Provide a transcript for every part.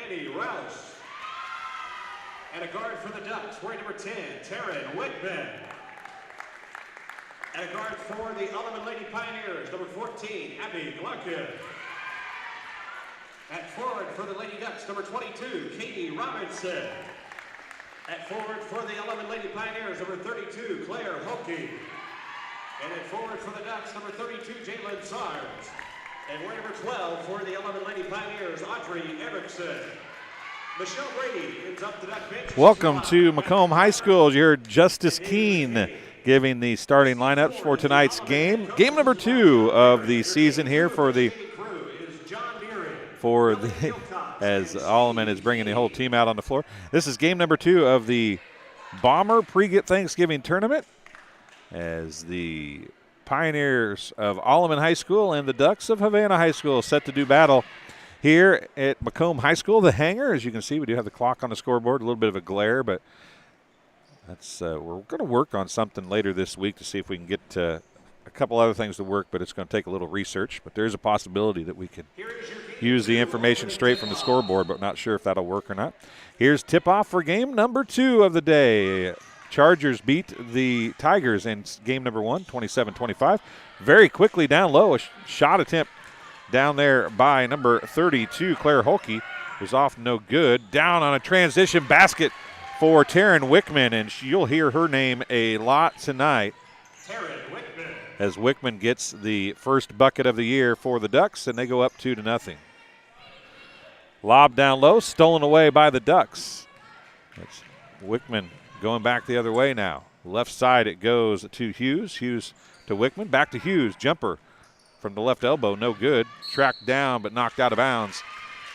Annie Rouse. And a guard for the Ducks, wearing number 10, Taryn Whitman. And a guard for the Alleman Lady Pioneers, number 14, Abby Glunkin. At forward for the Lady Ducks, number 22, Katie Robinson. At forward for the Alleman Lady Pioneers, number 32, Claire Holke. And at forward for the Ducks, number 32, Jalen Sarnes. And wearing number 12 for the Alleman Lady Pioneers, Audrey Erickson. Michelle Brady ends up the Duck bench. Welcome to Macomb High School. You're Justice Keene giving the starting lineups for tonight's game. Game number 2 of the season here as Alleman is bringing the whole team out on the floor. This is game number 2 of the Bomber Pre-Thanksgiving Tournament as the Pioneers of Alleman High School and the Ducks of Havana High School set to do battle here at Macomb High School. The hangar, as you can see, we do have the clock on the scoreboard, a little bit of a glare, but that's we're going to work on something later this week to see if we can get a couple other things to work, but it's going to take a little research. But there's a possibility that we could use the information straight from the scoreboard, but not sure if that'll work or not. Here's tip-off for game number 2 of the day. Chargers beat the Tigers in game number 1, 27-25. Very quickly down low, a shot attempt down there by number 32, Claire Holke, was off no good. Down on a transition basket for Taryn Wickman, and you'll hear her name a lot tonight as Wickman gets the first bucket of the year for the Ducks, and they go up 2-0. Lob down low, stolen away by the Ducks. That's Wickman going back the other way now. Left side it goes to Hughes. Hughes to Wickman. Back to Hughes. Jumper from the left elbow, no good. Tracked down but knocked out of bounds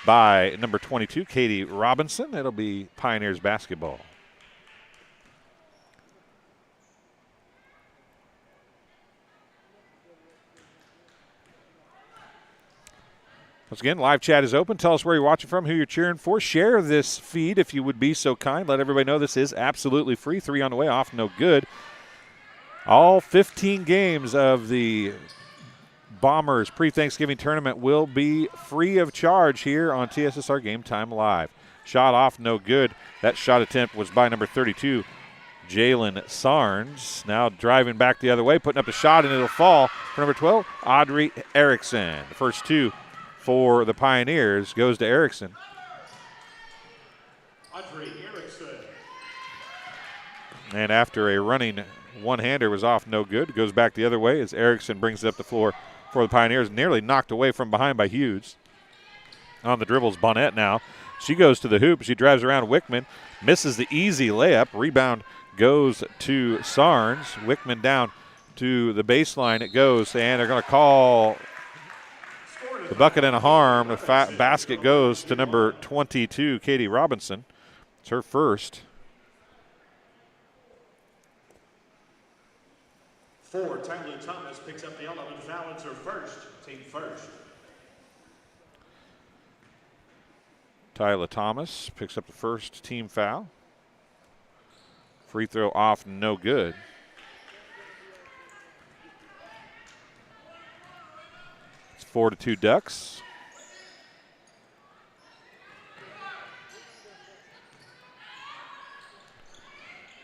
by number 22, Katie Robinson. It'll be Pioneers basketball. Once again, live chat is open. Tell us where you're watching from, who you're cheering for. Share this feed if you would be so kind. Let everybody know this is absolutely free. 3 on the way, off no good. All 15 games of the Bombers pre-Thanksgiving tournament will be free of charge here on TSSR Game Time Live. Shot off no good. That shot attempt was by number 32, Jalen Sarnes. Now driving back the other way, putting up a shot, and it'll fall for number 12, Audrey Erickson. The first 2 for the Pioneers goes to Erickson. Audrey Erickson. And after a running one-hander was off no good, goes back the other way as Erickson brings it up the floor for the Pioneers, nearly knocked away from behind by Hughes. On the dribbles, Bonnet now. She goes to the hoop. She drives around Wickman, misses the easy layup. Rebound goes to Sarnes. Wickman down to the baseline. It goes, and they're going to call the bucket and a harm. The basket goes to number 22, Katie Robinson. It's her first. 4, Tyler Thomas picks up the 11 foul. It's her first, team first. Tyler Thomas picks up the first team foul. Free throw off, no good. It's 4-2 Ducks.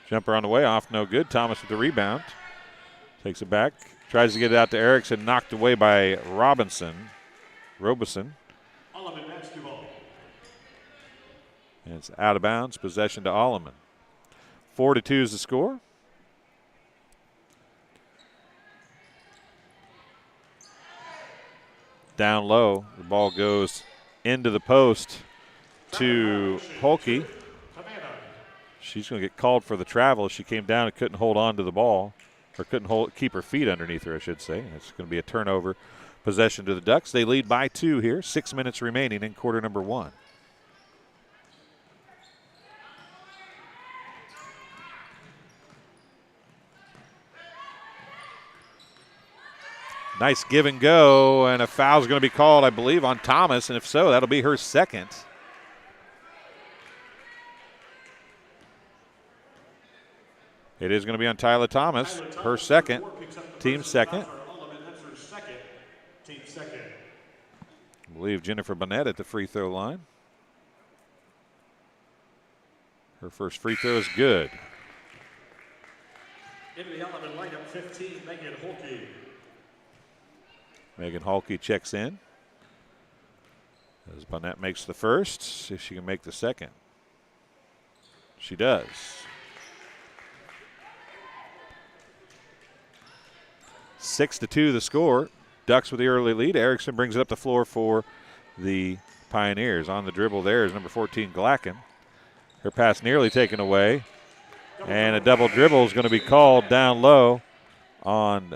Jumper on the way, off no good. Thomas with the rebound. Takes it back, tries to get it out to Erickson, knocked away by Robeson. Alleman basketball. And it's out of bounds, possession to Alleman. 4-2 is the score. Down low, the ball goes into the post to Holke. She's going to get called for the travel. She came down and couldn't hold on to the ball. Or couldn't keep her feet underneath her, I should say. It's going to be a turnover possession to the Ducks. They lead by 2 here. 6 minutes remaining in quarter number 1. Nice give and go, and a foul's going to be called, I believe, on Thomas, and if so, that'll be her second. It is going to be on Tyler Thomas, her second, team second. I believe Jennifer Bonnet at the free throw line. Her first free throw is good. Into the Alleman lineup, 15, Megan Hulett. Megan Hulett checks in. As Bonnet makes the first, see if she can make the second. She does. Six to 2 the score. Ducks with the early lead. Erickson brings it up the floor for the Pioneers. On the dribble there is number 14, Glacken. Her pass nearly taken away. And a double dribble is going to be called down low on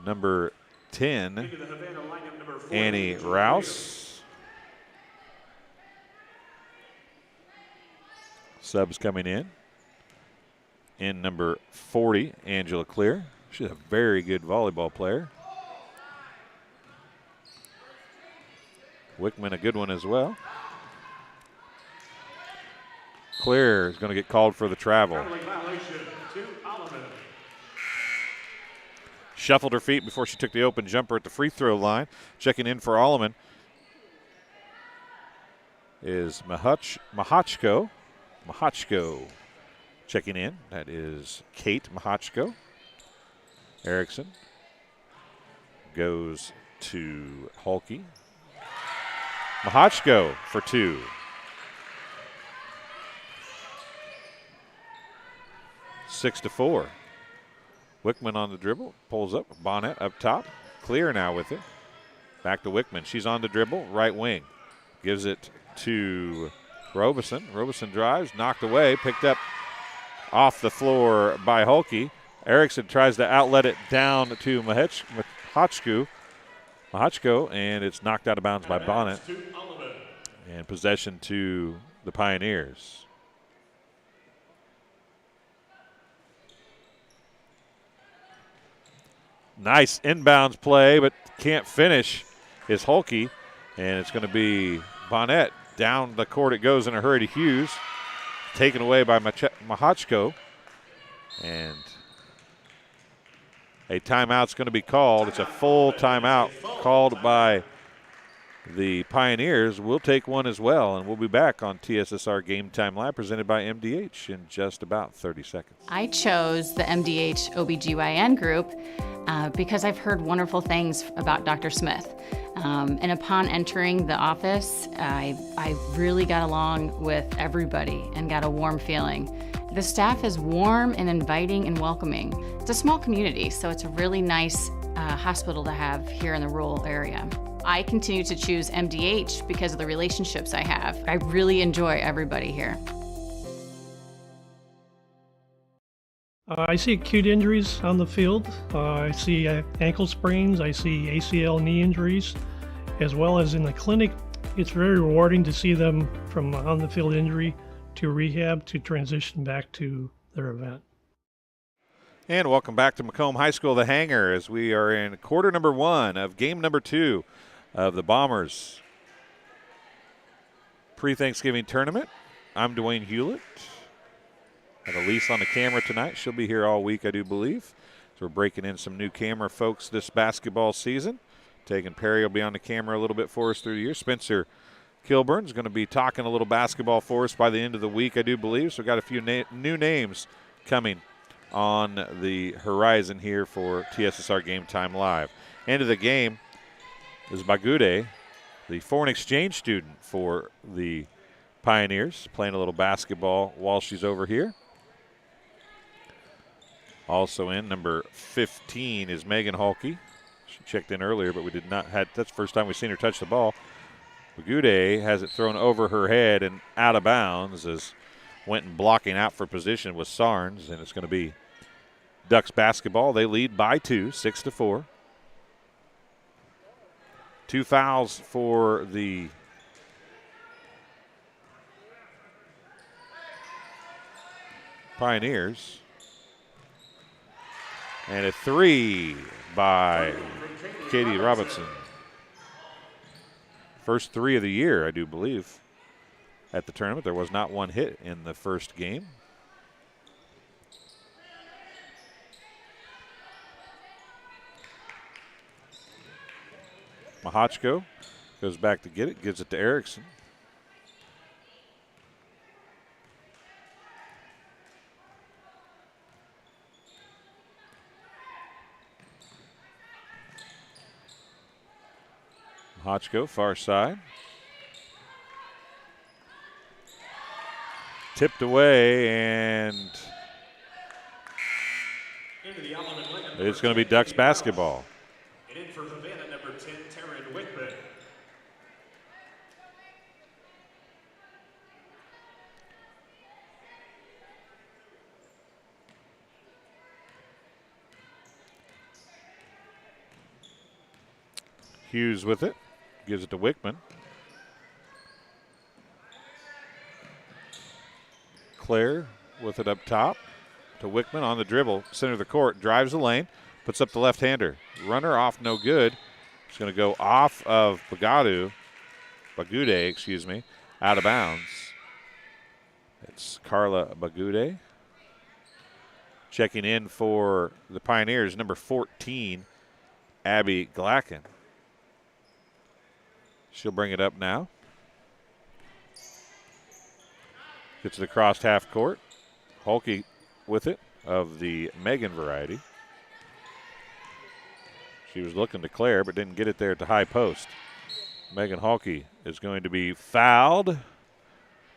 number 10, Annie Rouse. Subs coming in. In number 40, Angela Clear. She's a very good volleyball player. Wickman, a good one as well. Clear is going to get called for the travel. Shuffled her feet before she took the open jumper at the free throw line. Checking in for Alleman is Mahachko. Checking in. That is Kate Mahachko. Erickson goes to Hulett. Mahachko for 2. Six to 4. Wickman on the dribble, pulls up. Bonnet up top. Clear now with it. Back to Wickman. She's on the dribble, right wing. Gives it to Robeson. Robeson drives, knocked away, picked up off the floor by Hulett. Erickson tries to outlet it down to Mahachko, and it's knocked out of bounds by Bonnet. And possession to the Pioneers. Nice inbounds play, but can't finish is Hulett. And it's going to be Bonnet. Down the court it goes in a hurry to Hughes. Taken away by Mahachko. And a timeout's going to be called. It's a full timeout called by the Pioneers. We'll take one as well, and we'll be back on TSSR Game Time Live presented by MDH in just about 30 seconds. I chose the MDH OBGYN group because I've heard wonderful things about Dr. Smith. And upon entering the office, I really got along with everybody and got a warm feeling. The staff is warm and inviting and welcoming. It's a small community, so it's a really nice hospital to have here in the rural area. I continue to choose MDH because of the relationships I have. I really enjoy everybody here. I see acute injuries on the field. I see ankle sprains. I see ACL knee injuries, as well as in the clinic. It's very rewarding to see them from on-the-field injury to rehab to transition back to their event. And welcome back to Macomb High School, the Hangar, as we are in quarter number 1 of game number 2 of the Bombers pre-Thanksgiving tournament. I'm Dwayne Hulett. Have Elise on the camera tonight. She'll be here all week, I do believe. So we're breaking in some new camera folks this basketball season. Tegan Perry will be on the camera a little bit for us through the year. Spencer Kilburn's going to be talking a little basketball for us by the end of the week, I do believe. So we've got a few new names coming on the horizon here for TSSR Game Time Live. End of the game is Bagude, the foreign exchange student for the Pioneers, playing a little basketball while she's over here. Also in, number 15 is Megan Hulett. She checked in earlier, but we did not have, that's the first time we've seen her touch the ball. Bagude has it thrown over her head and out of bounds as went and blocking out for position with Sarnes, and it's going to be Ducks basketball. They lead by 2, 6-4. 2 fouls for the Pioneers. And a 3 by Katie Robinson. First 3 of the year, I do believe, at the tournament. There was not one hit in the first game. Mahachko goes back to get it, gives it to Erickson. Hotchko, far side. Tipped away, and it's going to be Ducks basketball. And in for Havana, number 10, Taryn Wickman. Hughes with it. Gives it to Wickman. Claire with it up top to Wickman on the dribble. Center of the court. Drives the lane. Puts up the left-hander. Runner off, no good. It's going to go off of Bagude, out of bounds. It's Carla Bagude. Checking in for the Pioneers, number 14, Abby Glacken. She'll bring it up now. Gets it across half court. Hulke with it, of the Megan variety. She was looking to Claire, but didn't get it there at the high post. Megan Hulke is going to be fouled.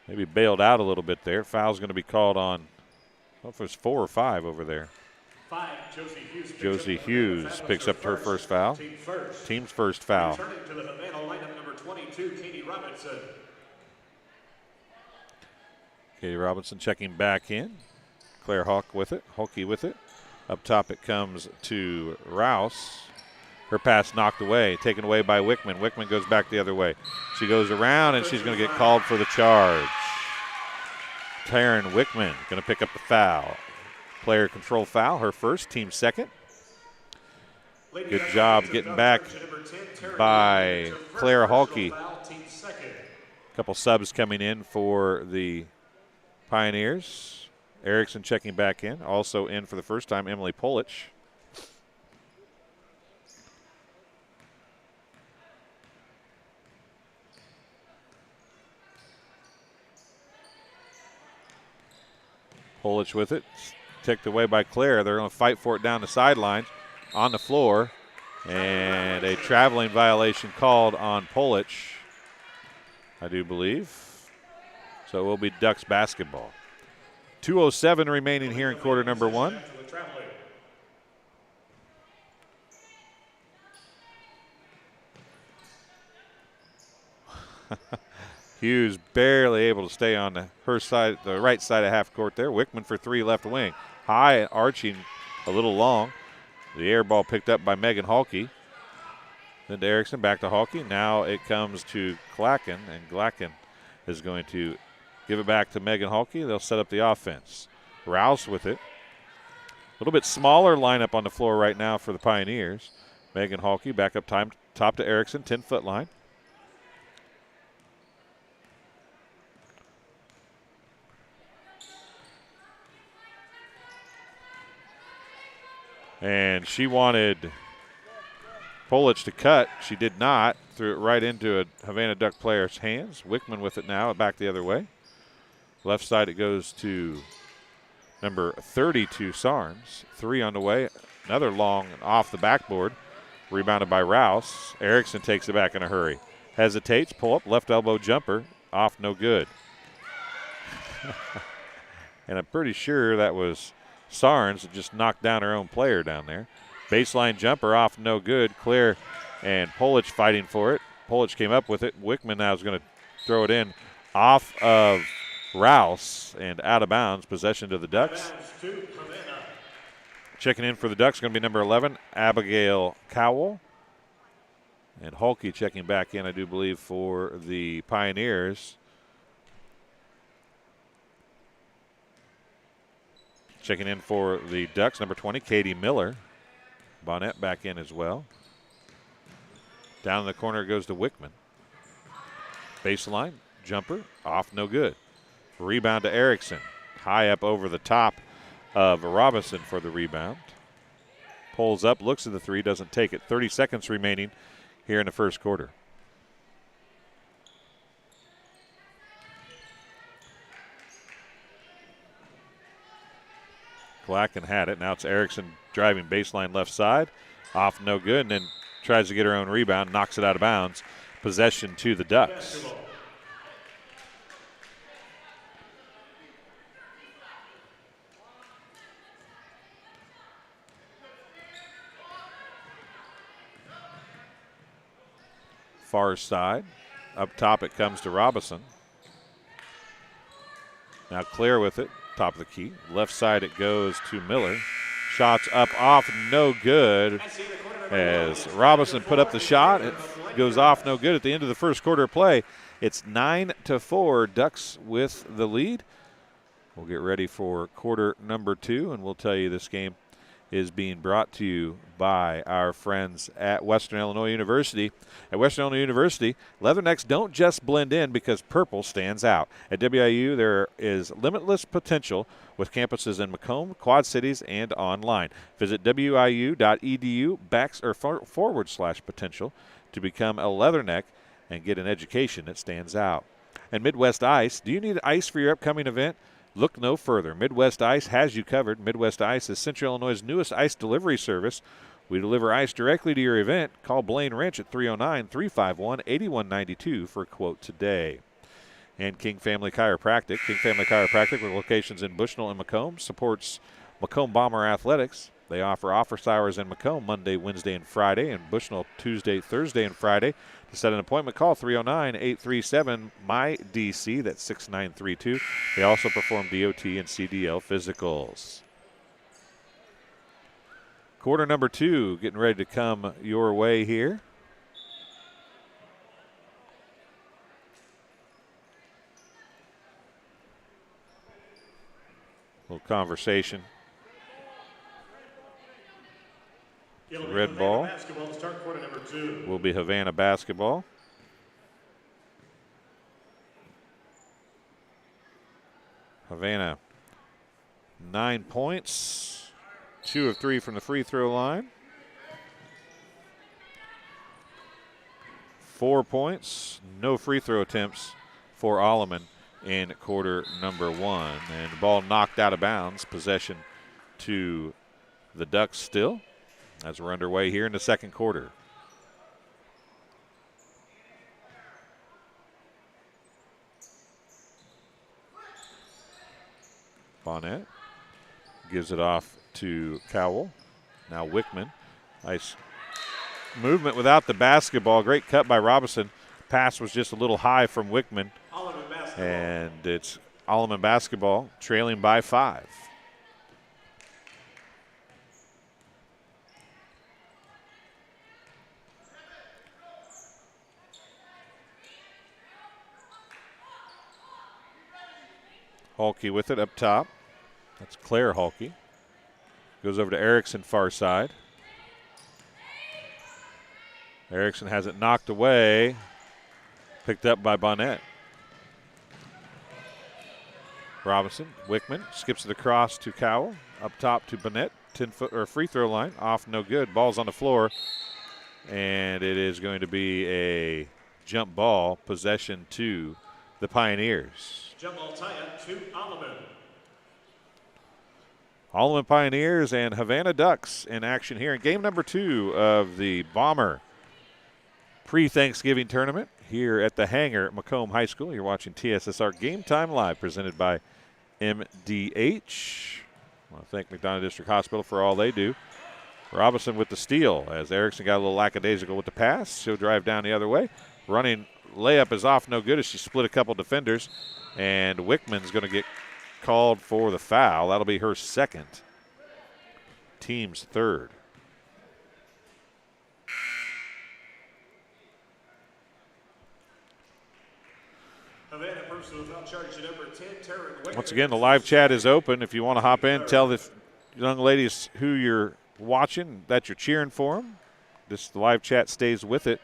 Maybe bailed out a little bit there. Foul's going to be called on, I don't know if it's 4 or 5 over there. 5, Josie Hughes picks up her first foul. Team's first foul. Returning to the Havana lineup, number 22, Katie Robinson. Katie Robinson checking back in. Claire Hulke with it. Up top it comes to Rouse. Her pass knocked away, taken away by Wickman. Wickman goes back the other way. She goes around, and she's going to get called for the charge. Taryn Wickman going to pick up the foul. Player control foul, her first, team second. Good job getting back by Claire Hulke. A couple subs coming in for the Pioneers. Erickson checking back in. Also in for the first time, Emily Polich. Polich with it. Ticked away by Claire. They're going to fight for it down the sideline on the floor. And a traveling violation called on Polich, I do believe. So it will be Ducks basketball. 2:07 remaining here in quarter number 1. Hughes barely able to stay on her side, the right side of half court there. Wickman for 3, left wing. High, arching, a little long. The air ball picked up by Megan Hulke. Then to Erickson, back to Hulke. Now it comes to Glacken, and Glacken is going to give it back to Megan Hulke. They'll set up the offense. Rouse with it. A little bit smaller lineup on the floor right now for the Pioneers. Megan Hulke back up top to Erickson, 10-foot line. And she wanted Polich to cut. She did not. Threw it right into a Havana Duck player's hands. Wickman with it now, back the other way. Left side it goes to number 32, Sarnes. 3 on the way. Another long off the backboard. Rebounded by Rouse. Erickson takes it back in a hurry. Hesitates, pull up, left elbow jumper. Off, no good. And I'm pretty sure that was Sarnes that just knocked down her own player down there. Baseline jumper off, no good. Claire and Polich fighting for it. Polich came up with it. Wickman now is going to throw it in off of Rouse and out of bounds. Possession to the Ducks. Checking in for the Ducks going to be number 11, Abigail Cowell. And Hulke checking back in, I do believe, for the Pioneers. Checking in for the Ducks, number 20, Katie Miller. Bonnet back in as well. Down in the corner goes to Wickman. Baseline, jumper, off, no good. Rebound to Erickson. High up over the top of Robinson for the rebound. Pulls up, looks at the 3, doesn't take it. 30 seconds remaining here in the first quarter. Glacken had it. Now it's Erickson driving baseline left side. Off, no good. And then tries to get her own rebound, knocks it out of bounds. Possession to the Ducks. Basketball. Far side. Up top it comes to Robinson. Now Claire with it. Top of the key. Left side it goes to Miller. Shots up off, no good. As Robinson put up the shot, it goes off no good at the end of the first quarter of play. It's 9-4, Ducks with the lead. We'll get ready for quarter number 2, and we'll tell you this game is being brought to you by our friends at Western Illinois University. At Western Illinois University, Leathernecks don't just blend in because purple stands out. At WIU, there is limitless potential with campuses in Macomb, Quad Cities, and online. Visit wiu.edu/potential to become a Leatherneck and get an education that stands out. And Midwest Ice, do you need ice for your upcoming event? Look no further. Midwest Ice has you covered. Midwest Ice is Central Illinois' newest ice delivery service. We deliver ice directly to your event. Call Blaine Wrench at 309-351-8192 for a quote today. And King Family Chiropractic. King Family Chiropractic with locations in Bushnell and Macomb supports Macomb Bomber Athletics. They offer office hours in Macomb Monday, Wednesday, and Friday, and Bushnell Tuesday, Thursday, and Friday. To set an appointment, call 309-837-MY-DC. That's 6932. They also perform DOT and CDL physicals. Quarter number 2 getting ready to come your way here. A little conversation. Red ball Basketball to start quarter number 2. will be Havana basketball. Havana, 9 points, 2 of 3 from the free throw line. 4 points, no free throw attempts for Alleman in quarter number 1. And the ball knocked out of bounds, possession to the Ducks still, as we're underway here in the second quarter. Bonnet gives it off to Cowell. Now Wickman. Nice movement without the basketball. Great cut by Robinson. Pass was just a little high from Wickman. And it's Alleman basketball trailing by 5. Halke with it up top. That's Claire Halke. Goes over to Erickson far side. Erickson has it knocked away. Picked up by Bonnet. Robinson, Wickman skips it across to Cowell. Up top to Bonnet. 10-foot or free throw line. Off, no good. Ball's on the floor. And it is going to be a jump ball. Possession to the Pioneers. Jump ball tie-up to Alleman. Alleman Pioneers and Havana Ducks in action here in game number 2 of the Bomber pre-Thanksgiving tournament here at the hangar at Macomb High School. You're watching TSSR Game Time Live, presented by MDH. I want to thank McDonough District Hospital for all they do. Robinson with the steal as Erickson got a little lackadaisical with the pass. She'll drive down the other way. Running layup is off no good as she split a couple defenders. And Wickman's going to get called for the foul. That'll be her second. Team's third. Havana personal foul charge to number 10, Taryn. Once again, the live chat is open. If you want to hop in, tell the young ladies who you're watching, that you're cheering for them. The live chat stays with it,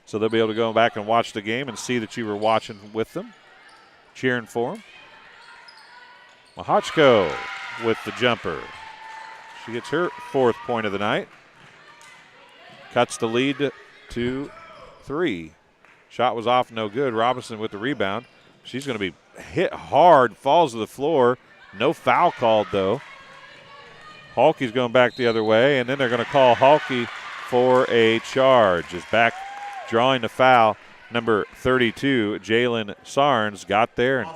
so they'll be able to go back and watch the game and see that you were watching with them, cheering for them. Mahachko with the jumper. She gets her 4th point of the night. Cuts the lead to 3. Shot was off, no good. Robinson with the rebound. She's going to be hit hard, falls to the floor. No foul called, though. Halke's going back the other way, and then they're going to call Halke for a charge. Is back drawing the foul. Number 32, Jalen Sarnes, got there and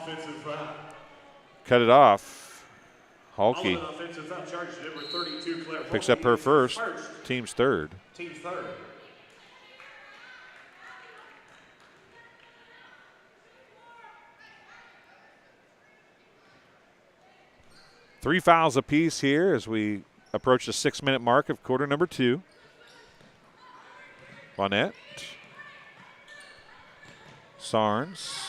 cut it off. Hulett picks up her first, team's third. Three fouls apiece here as we approach the 6-minute mark of quarter number 2. Bonnet. Sarnes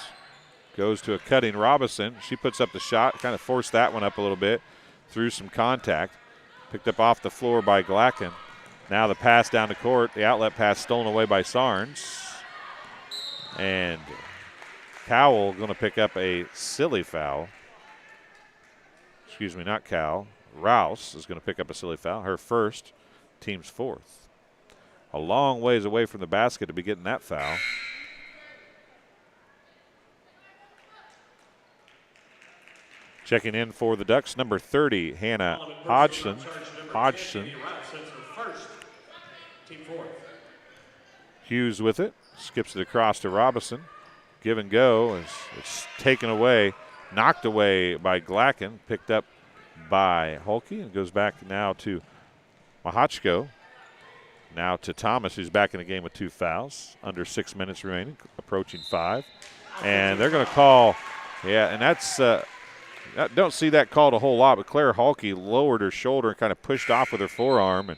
goes to a cutting Robinson. She puts up the shot, kind of forced that one up a little bit through some contact. Picked up off the floor by Glacken. Now the pass down the court, the outlet pass stolen away by Sarnes. And Cowell going to pick up a silly foul. Excuse me, not Cowell. Rouse is going to pick up a silly foul, her first, team's fourth. A long ways away from the basket to be getting that foul. Checking in for the Ducks, number 30, Hannah Hodgson. Hughes with it, skips it across to Robinson. Give and go, it's taken away, knocked away by Glacken, picked up by Hulett, and goes back now to Mahachko. Now to Thomas, who's back in the game with 2 fouls. Under 6 minutes remaining, approaching 5. And they're going to call, and that's, I don't see that called a whole lot, but Claire Hulett lowered her shoulder and kind of pushed off with her forearm.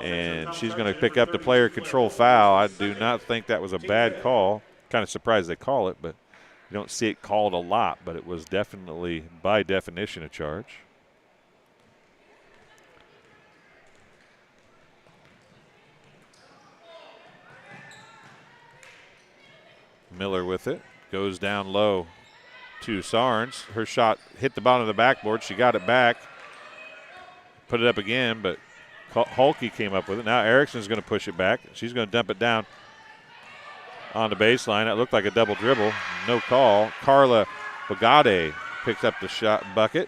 And she's going to pick up the player control foul. I do not think that was a bad call. Kind of surprised they call it, but you don't see it called a lot, but it was definitely, by definition, a charge. Miller with it, goes down low to Sarnes. Her shot hit the bottom of the backboard. She got it back, put it up again, but Hulett came up with it. Now Erickson's going to push it back. She's going to dump it down on the baseline. It looked like a double dribble. No call. Carla Bagade picks up the shot bucket.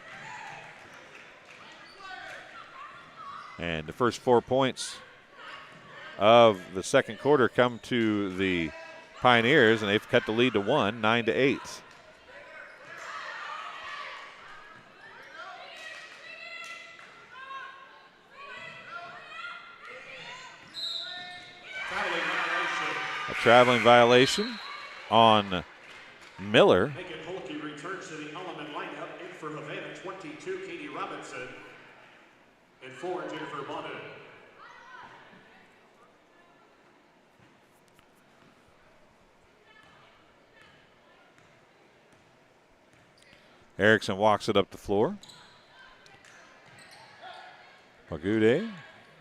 And the first 4 points of the second quarter come to the Pioneers, and they've cut the lead to 1, 9-8. A traveling violation on Miller. Megan Hulett returns to the Alleman lineup. In for Havana, 22, Katie Robinson. And 4, Jennifer Bonnet. Erickson walks it up the floor. Magude.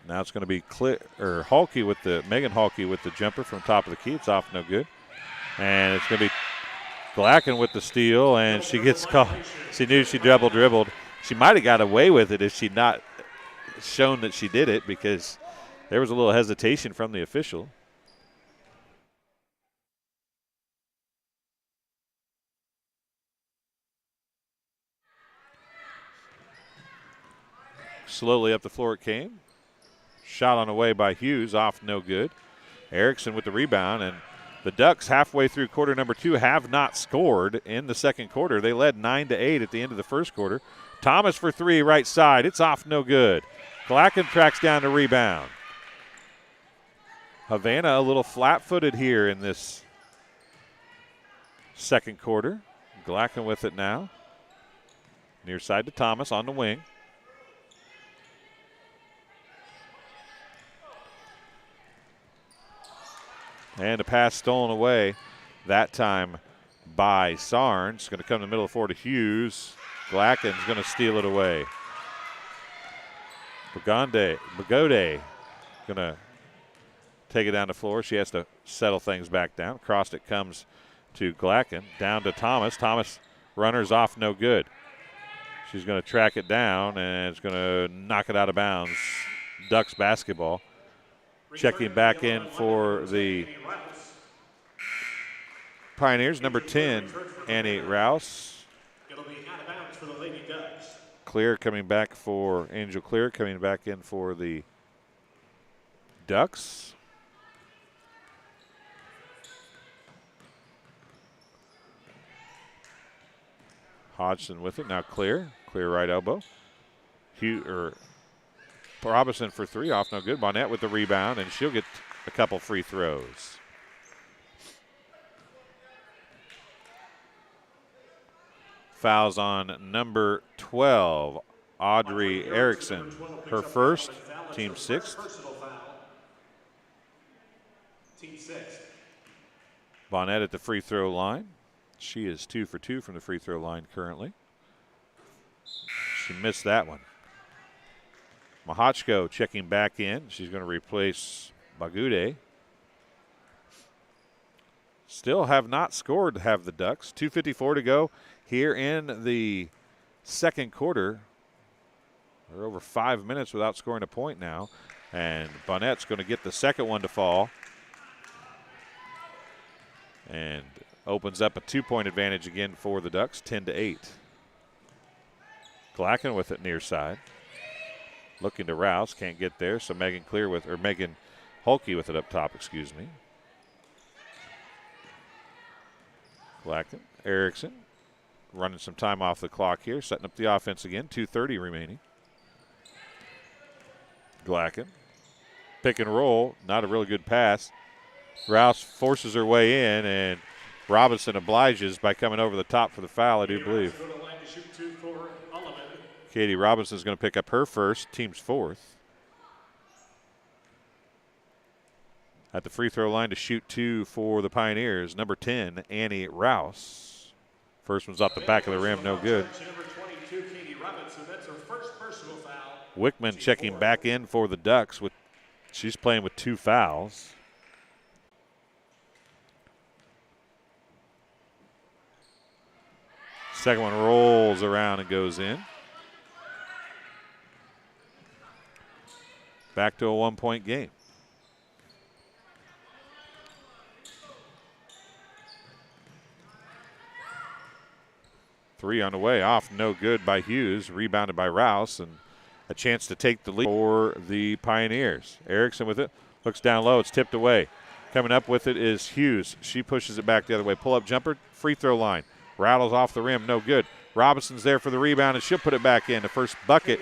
Now it's going to be Hulett with the Megan Hulett with the jumper from top of the key. It's off, no good. And it's going to be Glacken with the steal, and she gets caught. She knew she dribbled. She might have got away with it if she'd not shown that she did it, because there was a little hesitation from the official. Slowly up the floor it came. Shot on the way by Hughes, off no good. Erickson with the rebound, and the Ducks halfway through quarter number 2 have not scored in the second quarter. They led 9-8 at the end of the first quarter. Thomas for 3, right side. It's off no good. Glacken tracks down the rebound. Havana a little flat-footed here in this second quarter. Glacken with it now. Near side to Thomas on the wing. And a pass stolen away, that time by Sarnes. Going to come to the middle of the floor to Hughes. Glacken's going to steal it away. Bagode going to take it down the floor. She has to settle things back down. Across it comes to Glacken. Down to Thomas. Thomas runners off, no good. She's going to track it down, and it's going to knock it out of bounds. Ducks basketball. Checking back in for the Pioneers, number 10, Annie Rouse. It'll be out of bounds for the Lady Ducks. Clear coming back for Angel Clear, coming back in for the Ducks. Hodgson with it, now clear right elbow. Robinson for three, off no good. Bonnet with the rebound, and she'll get a couple free throws. Fouls on number 12, Audrey Erickson. Her first, team sixth. Bonnet at the free throw line. She is 2 for 2 from the free throw line currently. She missed that one. Mahachko checking back in. She's going to replace Bagude. Still have not scored, have the Ducks. 2:54 to go here in the second quarter. They're over 5 minutes without scoring a point now. And Bonnet's going to get the second one to fall. And opens up a 2-point advantage again for the Ducks, 10-8. Glacken with it near side. Looking to Rouse, can't get there, so Megan Hulke with it up top, excuse me. Glacken, Erickson, running some time off the clock here, setting up the offense again, 2:30 remaining. Glacken, pick and roll, not a really good pass. Rouse forces her way in, and Robinson obliges by coming over the top for the foul, I do believe. Katie Robinson's going to pick up her first, team's fourth. At the free throw line to shoot two for the Pioneers, number 10, Annie Rouse. First one's off the back of the rim, no good. Wickman checking back in for the Ducks. She's playing with 2 fouls. Second one rolls around and goes in. Back to a 1-point game. Three on the way, off no good by Hughes, rebounded by Rouse, and a chance to take the lead for the Pioneers. Erickson with it, looks down low, it's tipped away. Coming up with it is Hughes. She pushes it back the other way. Pull-up jumper, free throw line. Rattles off the rim, no good. Robinson's there for the rebound, and she'll put it back in. The first bucket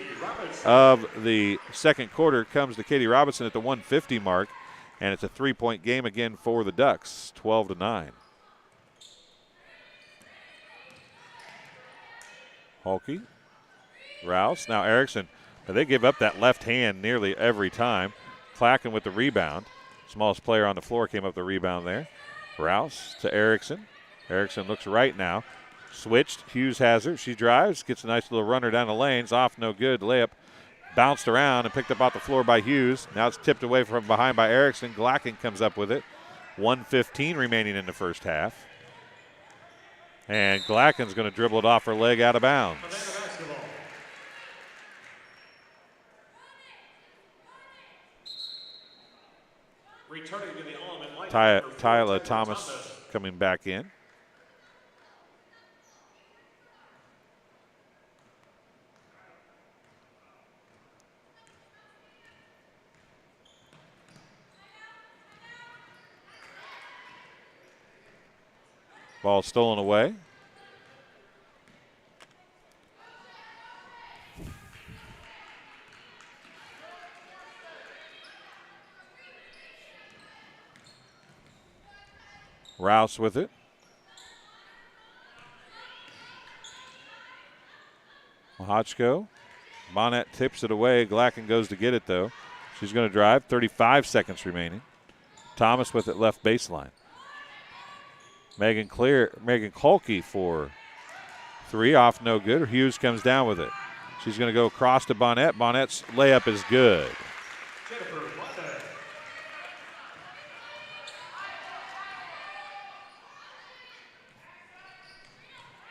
of the second quarter comes to Katie Robinson at the 1:50 mark, and it's a 3-point game again for the Ducks, 12-9. Hulke, Rouse, now Erickson. They give up that left hand nearly every time. Clacken with the rebound. Smallest player on the floor came up the rebound there. Rouse to Erickson. Erickson looks right now. Switched. Hughes has her. She drives. Gets a nice little runner down the lanes. Off no good. Layup. Bounced around and picked up off the floor by Hughes. Now it's tipped away from behind by Erickson. Glacken comes up with it. 1:15 remaining in the first half. And Glacken's going to dribble it off her leg out of bounds. Returning to the Alleman, Tyla Thomas coming back in. Ball stolen away. Rouse with it. Mahachko. Bonnet tips it away. Glacken goes to get it, though. She's going to drive. 35 seconds remaining. Thomas with it left baseline. Megan Hulke for three, off no good. Hughes comes down with it. She's going to go across to Bonnet. Bonnet's layup is good.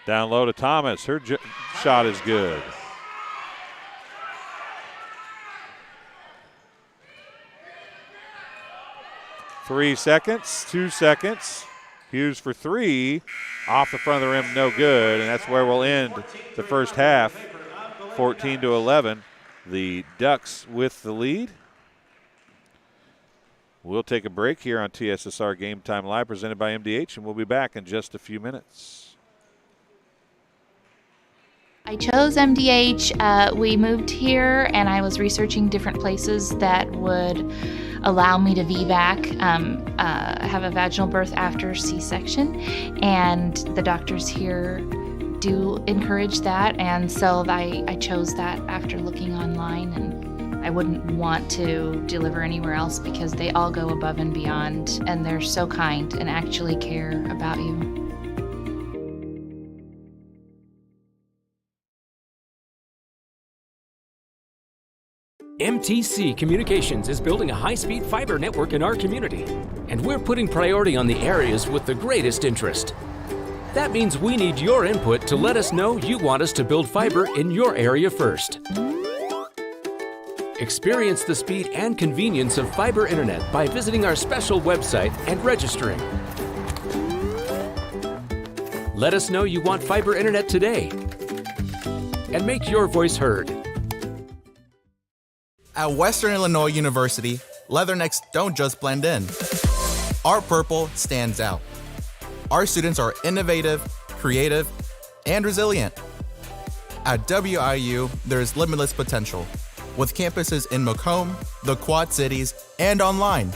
Down low to Thomas. Her shot is good. Three seconds, 2 seconds. Hughes for three, off the front of the rim, no good, and that's where we'll end the first half, 14-11. The Ducks with the lead. We'll take a break here on TSSR Game Time Live, presented by MDH, and we'll be back in just a few minutes. I chose MDH. We moved here, and I was researching different places that would allow me to VBAC, have a vaginal birth after C-section, and the doctors here do encourage that, and so I chose that after looking online, and I wouldn't want to deliver anywhere else because they all go above and beyond, and they're so kind and actually care about you. MTC Communications is building a high-speed fiber network in our community, and we're putting priority on the areas with the greatest interest. That means we need your input to let us know you want us to build fiber in your area first. Experience the speed and convenience of fiber internet by visiting our special website and registering. Let us know you want fiber internet today, and make your voice heard. At Western Illinois University, leathernecks don't just blend in. Our purple stands out. Our students are innovative, creative, and resilient. At WIU, there is limitless potential, with campuses in Macomb, the Quad Cities, and online.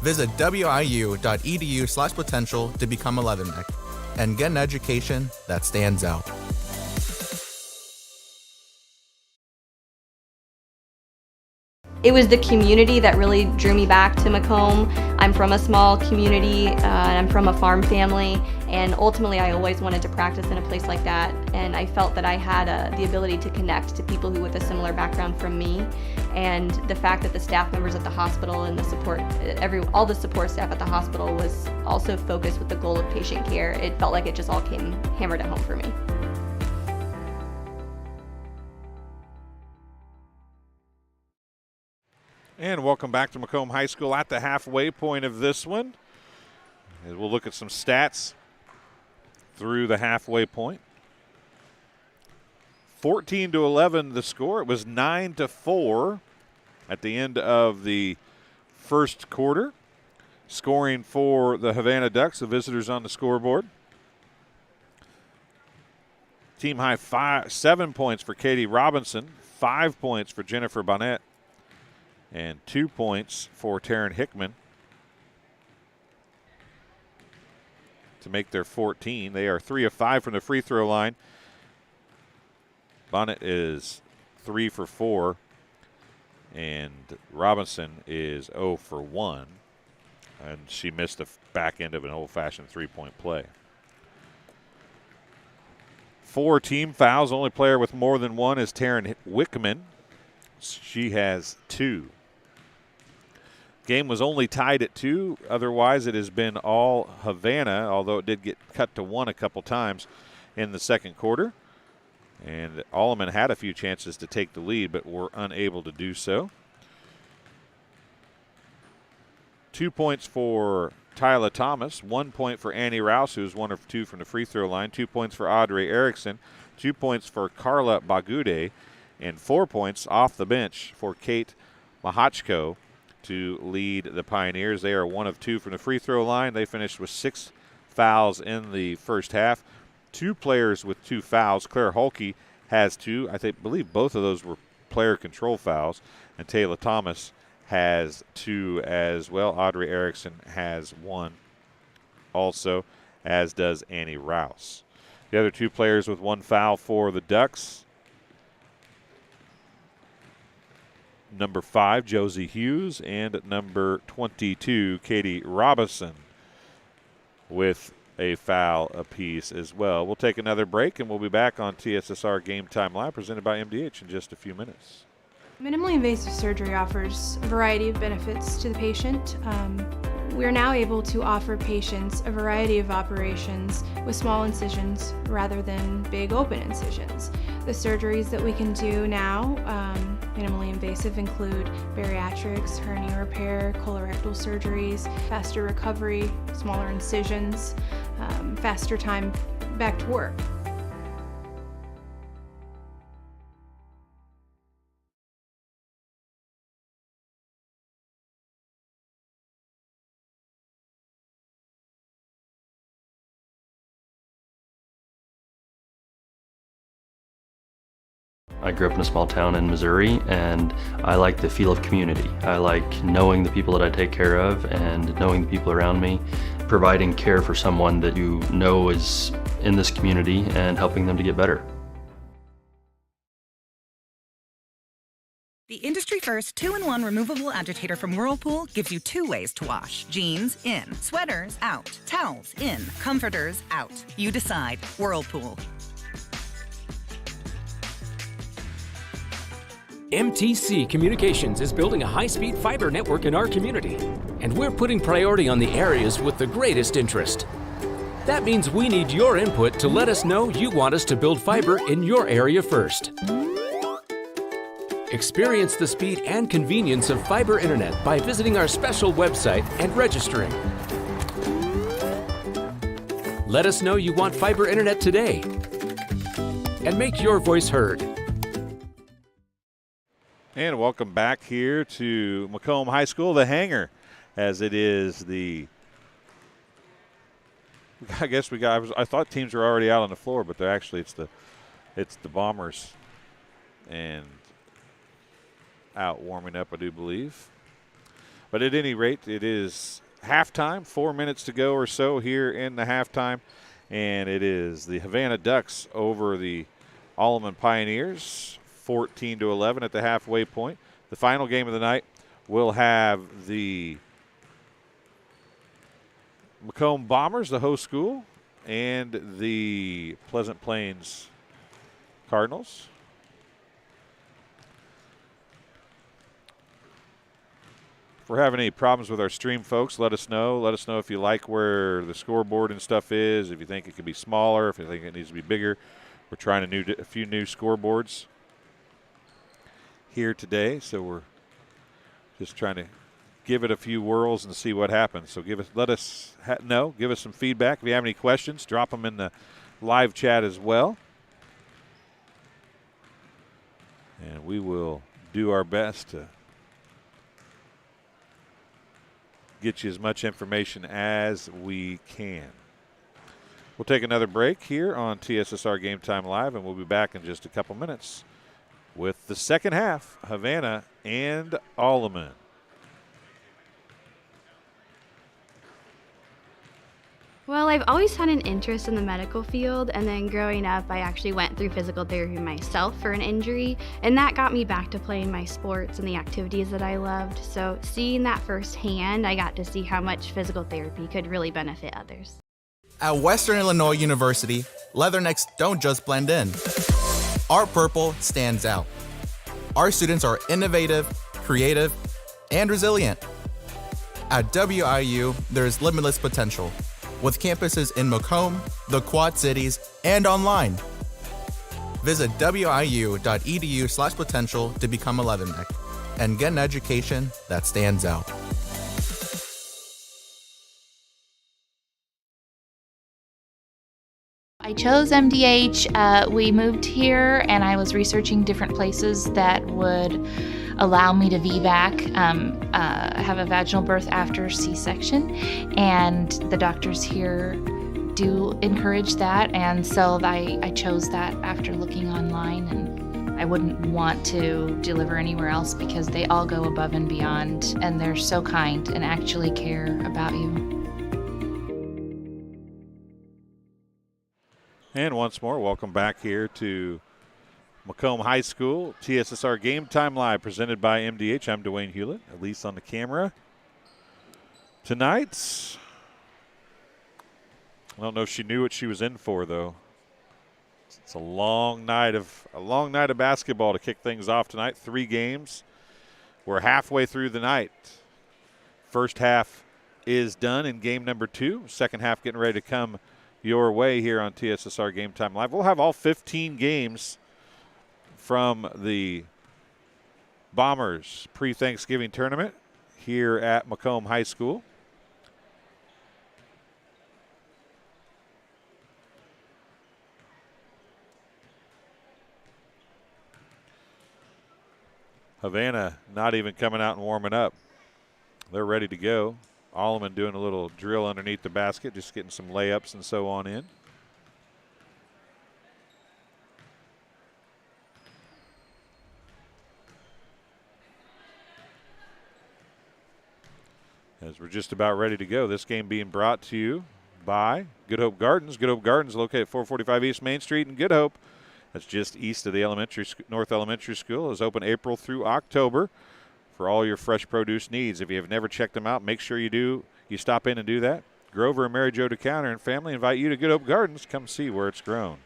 Visit wiu.edu/potential to become a leatherneck and get an education that stands out. It was the community that really drew me back to Macomb. I'm from a small community, and I'm from a farm family, and ultimately I always wanted to practice in a place like that, and I felt that I had the ability to connect to people who with a similar background from me, and the fact that the staff members at the hospital and the support, all the support staff at the hospital was also focused with the goal of patient care. It felt like it just all came hammered at home for me. And welcome back to Macomb High School at the halfway point of this one. And we'll look at some stats through the halfway point. 14-11 the score. It was 9-4 at the end of the first quarter. Scoring for the Havana Ducks, the visitors on the scoreboard. Team high 7 points for Katie Robinson, 5 points for Jennifer Bonnet, and 2 points for Taryn Hickman to make their 14. They are 3 of 5 from the free throw line. Bonnet is 3 for 4, and Robinson is 0 for 1. And she missed the back end of an old-fashioned three-point play. 4 team fouls. Only player with more than one is Taryn Wickman. She has 2. Game was only tied at 2. Otherwise, it has been all Havana, although it did get cut to 1 a couple times in the second quarter. And Alleman had a few chances to take the lead, but were unable to do so. 2 points for Tyla Thomas, 1 point for Annie Rouse, who was 1 of 2 from the free throw line, 2 points for Audrey Erickson, 2 points for Carla Bagude, and 4 points off the bench for Kate Mahachko to lead the Pioneers. They are 1 of 2 from the free throw line. They finished with 6 fouls in the first half. 2 players with 2 fouls. Claire Holke has 2. I believe both of those were player control fouls. And Taylor Thomas has 2 as well. Audrey Erickson has 1 also, as does Annie Rouse. The other 2 players with 1 foul for the Ducks. Number 5, Josie Hughes, and number 22, Katie Robinson, with a foul apiece as well. We'll take another break, and we'll be back on TSSR Game Time Live, presented by MDH, in just a few minutes. Minimally invasive surgery offers a variety of benefits to the patient. We are now able to offer patients a variety of operations with small incisions rather than big open incisions. The surgeries that we can do now, minimally invasive, include bariatrics, hernia repair, colorectal surgeries, faster recovery, smaller incisions, faster time back to work. I grew up in a small town in Missouri, and I like the feel of community. I like knowing the people that I take care of and knowing the people around me, providing care for someone that you know is in this community and helping them to get better. The industry-first 2-in-1 removable agitator from Whirlpool gives you 2 ways to wash. Jeans, in. Sweaters, out. Towels, in. Comforters, out. You decide. Whirlpool. MTC Communications is building a high-speed fiber network in our community, and we're putting priority on the areas with the greatest interest. That means we need your input to let us know you want us to build fiber in your area first. Experience the speed and convenience of fiber internet by visiting our special website and registering. Let us know you want fiber internet today and make your voice heard. And welcome back here to Macomb High School, the hangar, as it is I thought teams were already out on the floor, but they're actually it's the Bombers and out warming up, I do believe. But at any rate, it is halftime, 4 minutes to go or so here in the halftime, and it is the Havana Ducks over the Alleman Pioneers, 14-11 at the halfway point. The final game of the night will have the Macomb Bombers, the host school, and the Pleasant Plains Cardinals. If we're having any problems with our stream, folks, let us know. Let us know if you like where the scoreboard and stuff is, if you think it could be smaller, if you think it needs to be bigger. We're trying a few new scoreboards here today, so we're just trying to give it a few whirls and see what happens. So let us know. Give us some feedback. If you have any questions, drop them in the live chat as well. And we will do our best to get you as much information as we can. We'll take another break here on TSSR Game Time Live, and we'll be back in just a couple minutes with the second half, Havana and Alleman. Well, I've always had an interest in the medical field, and then growing up, I actually went through physical therapy myself for an injury, and that got me back to playing my sports and the activities that I loved. So seeing that firsthand, I got to see how much physical therapy could really benefit others. At Western Illinois University, leathernecks don't just blend in. Our purple stands out. Our students are innovative, creative, and resilient. At WIU, there's limitless potential, with campuses in Macomb, the Quad Cities, and online. Visit wiu.edu/potential to become a leatherneck and get an education that stands out. I chose MDH. We moved here, and I was researching different places that would allow me to VBAC, have a vaginal birth after C-section, and the doctors here do encourage that, and so I chose that after looking online, and I wouldn't want to deliver anywhere else because they all go above and beyond, and they're so kind and actually care about you. And once more, welcome back here to Macomb High School, TSSR Game Time Live, presented by MDH. I'm Dwayne Hulett, Elise on the camera. Tonight, I don't know if she knew what she was in for, though. It's a long night of basketball to kick things off tonight. 3 games. We're halfway through the night. First half is done in game number 2. Second half getting ready to come your way here on TSSR Game Time Live. We'll have all 15 games from the Bombers pre-Thanksgiving tournament here at Macomb High School. Havana not even coming out and warming up. They're ready to go. Alleman doing a little drill underneath the basket, just getting some layups and so on in. as we're just about ready to go. This game being brought to you by Good Hope Gardens. Good Hope Gardens located at 445 East Main Street in Good Hope. That's just east of the North Elementary School. Is open April through October for all your fresh produce needs. If you have never checked them out, make sure you do. You stop in and do that. Grover and Mary Jo DeCounter and family invite you to Good Hope Gardens. Come see where it's grown.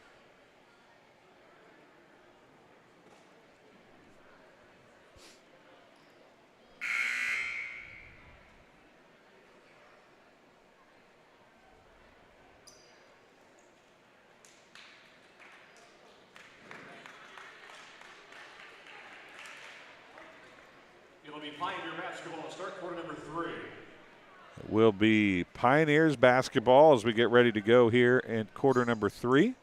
It'll be Pioneer basketball to start quarter number 3. It will be Pioneers basketball as we get ready to go here in quarter number 3.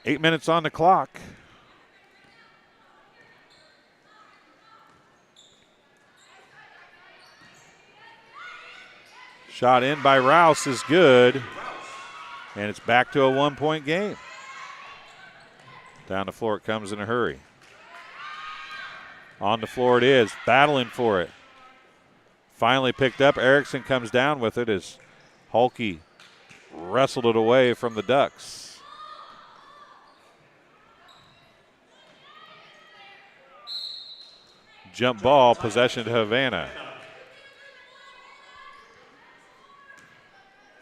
8 minutes on the clock. Shot in by Rouse is good. And it's back to a 1-point game. Down the floor it comes in a hurry. On the floor it is, battling for it. Finally picked up. Erickson comes down with it as Hulke wrestled it away from the Ducks. Jump ball, possession to Havana.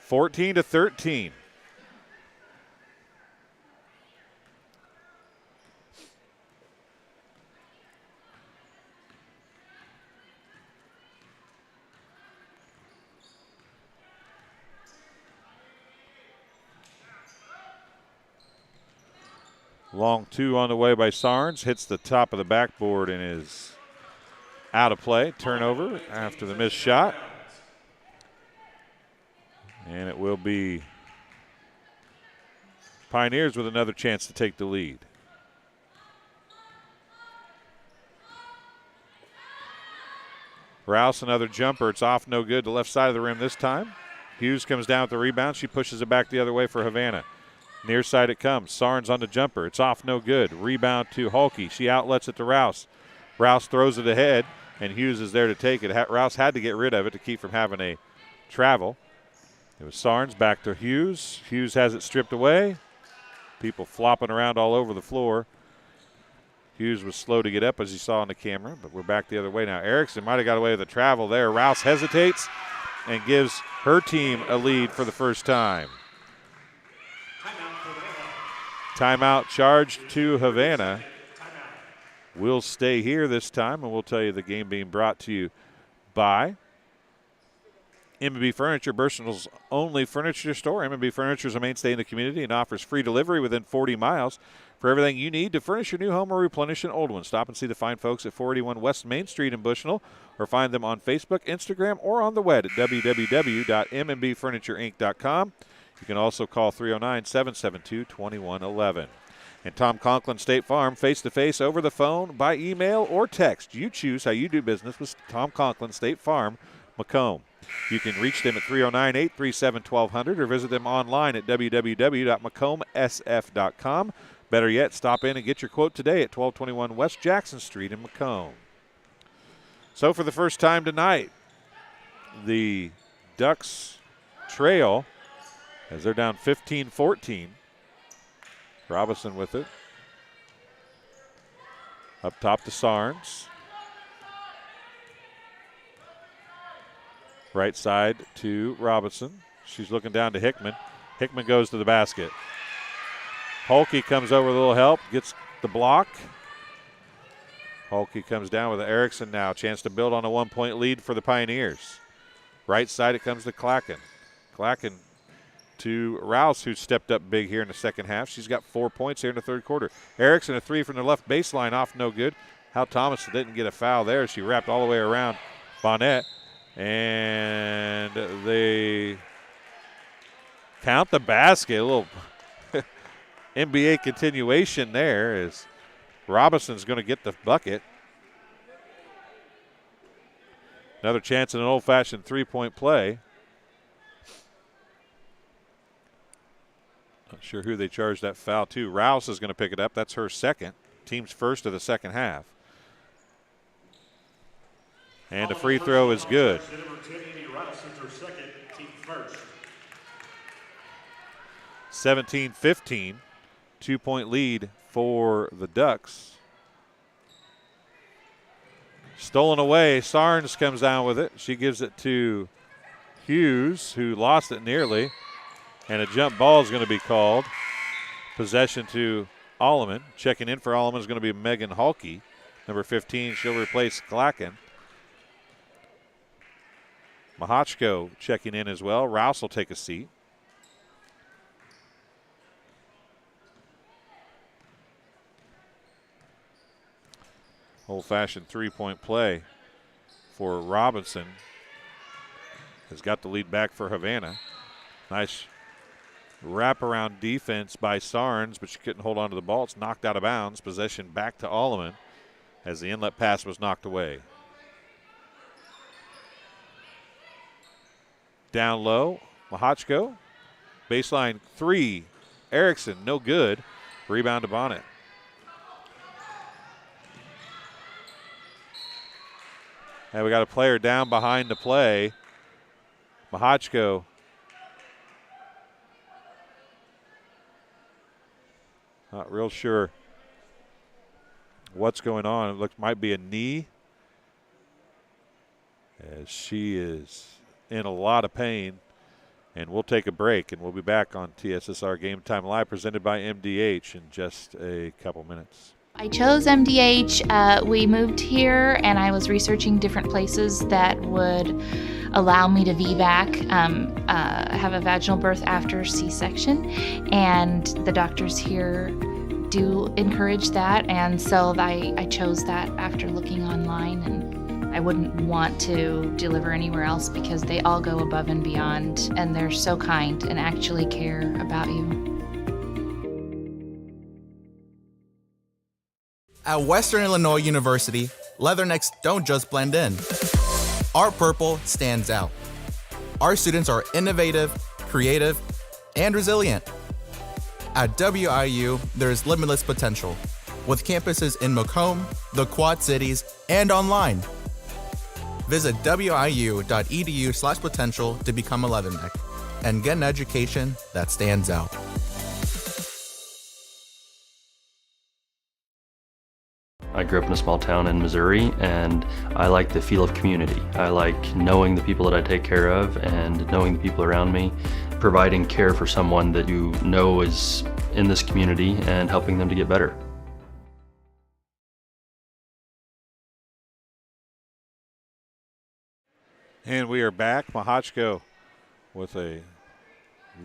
14-13. Long two on the way by Sarnes. Hits the top of the backboard and is out of play. Turnover after the missed shot. And it will be Pioneers with another chance to take the lead. Rouse, another jumper. It's off, no good. The left side of the rim this time. Hughes comes down with the rebound. She pushes it back the other way for Havana. Near side it comes. Sarnes on the jumper. It's off, no good. Rebound to Hulke. She outlets it to Rouse. Rouse throws it ahead, and Hughes is there to take it. Rouse had to get rid of it to keep from having a travel. It was Sarnes back to Hughes. Hughes has it stripped away. People flopping around all over the floor. Hughes was slow to get up, as you saw on the camera, but we're back the other way now. Erickson might have got away with the travel there. Rouse hesitates and gives her team a lead for the first time. Timeout charged to Havana. We'll stay here this time, and we'll tell you the game being brought to you by M&B Furniture, Bushnell's only furniture store. M&B Furniture is a mainstay in the community and offers free delivery within 40 miles for everything you need to furnish your new home or replenish an old one. Stop and see the fine folks at 481 West Main Street in Bushnell, or find them on Facebook, Instagram, or on the web at www.mbfurniturinc.com. You can also call 309-772-2111. And Tom Conklin State Farm, face-to-face, over the phone, by email, or text. You choose how you do business with Tom Conklin State Farm, Macomb. You can reach them at 309-837-1200 or visit them online at www.macombsf.com. Better yet, stop in and get your quote today at 1221 West Jackson Street in Macomb. So for the first time tonight, the Ducks trail as they're down 15-14. Robinson with it. Up top to Sarnes. Right side to Robinson. She's looking down to Hickman. Hickman goes to the basket. Hulke comes over with a little help, gets the block. Hulke comes down with Erickson now. Chance to build on a 1-point lead for the Pioneers. Right side it comes to Clacken. Clacken to Rouse, who stepped up big here in the second half. She's got 4 points here in the third quarter. Erickson, a three from the left baseline, off, no good. Hal Thomas didn't get a foul there. She wrapped all the way around Bonnet. And they count the basket. A little NBA continuation there as Robinson's going to get the bucket. Another chance at an old-fashioned three-point play. Not sure who they charged that foul to. Rouse is going to pick it up. That's her second. Team's first of the second half. And the free throw is good. 17-15, 2-point lead for the Ducks. Stolen away, Sarnes comes down with it. She gives it to Hughes, who lost it nearly. And a jump ball is going to be called. Possession to Alleman. Checking in for Alleman is going to be Megan Halke. Number 15, she'll replace Glacken. Mahachko checking in as well. Rouse will take a seat. Old-fashioned three-point play for Robinson. Has got the lead back for Havana. Nice wraparound defense by Sarnes, but she couldn't hold on to the ball. It's knocked out of bounds. Possession back to Alleman as the inlet pass was knocked away. Down low, Mahachko. Baseline three. Erickson, no good. Rebound to Bonnet. And we got a player down behind the play. Mahachko. Not real sure what's going on. It looks might be a knee, as she is in a lot of pain. And we'll take a break, and we'll be back on TSSR Game Time Live, presented by MDH, in just a couple minutes. I chose MDH. We moved here, and I was researching different places that would allow me to VBAC, have a vaginal birth after C-section, and the doctors here do encourage that, and so I chose that after looking online, and I wouldn't want to deliver anywhere else because they all go above and beyond, and they're so kind and actually care about you. At Western Illinois University, leathernecks don't just blend in. Our purple stands out. Our students are innovative, creative, and resilient. At WIU, there's limitless potential, with campuses in Macomb, the Quad Cities, and online. Visit wiu.edu/potential to become a leatherneck and get an education that stands out. I grew up in a small town in Missouri, and I like the feel of community. I like knowing the people that I take care of and knowing the people around me, providing care for someone that you know is in this community and helping them to get better. And we are back. Mahachko with a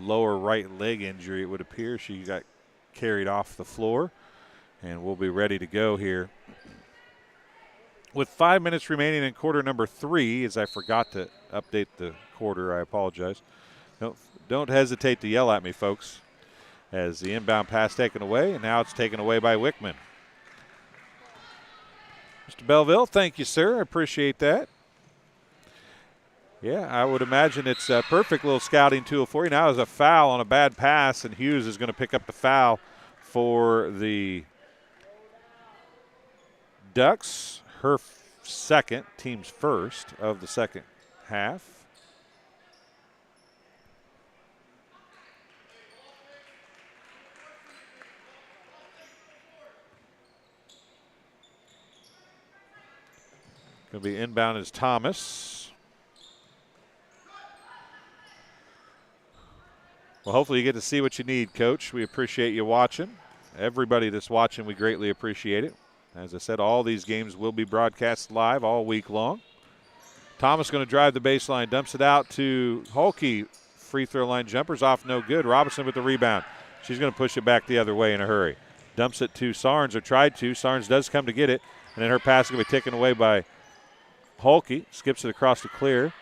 lower right leg injury, it would appear. She got carried off the floor, and we'll be ready to go here. With 5 minutes remaining in quarter number 3, as I forgot to update the quarter, I apologize. Don't hesitate to yell at me, folks, as the inbound pass taken away, and now it's taken away by Wickman. Mr. Belleville, thank you, sir. I appreciate that. Yeah, I would imagine it's a perfect little scouting tool for you. Now there's a foul on a bad pass, and Hughes is going to pick up the foul for the Ducks. Her second, team's first of the second half. Going to be inbound is Thomas. Well, hopefully you get to see what you need, Coach. We appreciate you watching. Everybody that's watching, we greatly appreciate it. As I said, all these games will be broadcast live all week long. Thomas going to drive the baseline, dumps it out to Halke. Free throw line jumpers off, no good. Robinson with the rebound. She's going to push it back the other way in a hurry. Dumps it to Sarnes, or tried to. Sarnes does come to get it, and then her pass is going to be taken away by Halke. Skips it across the clear.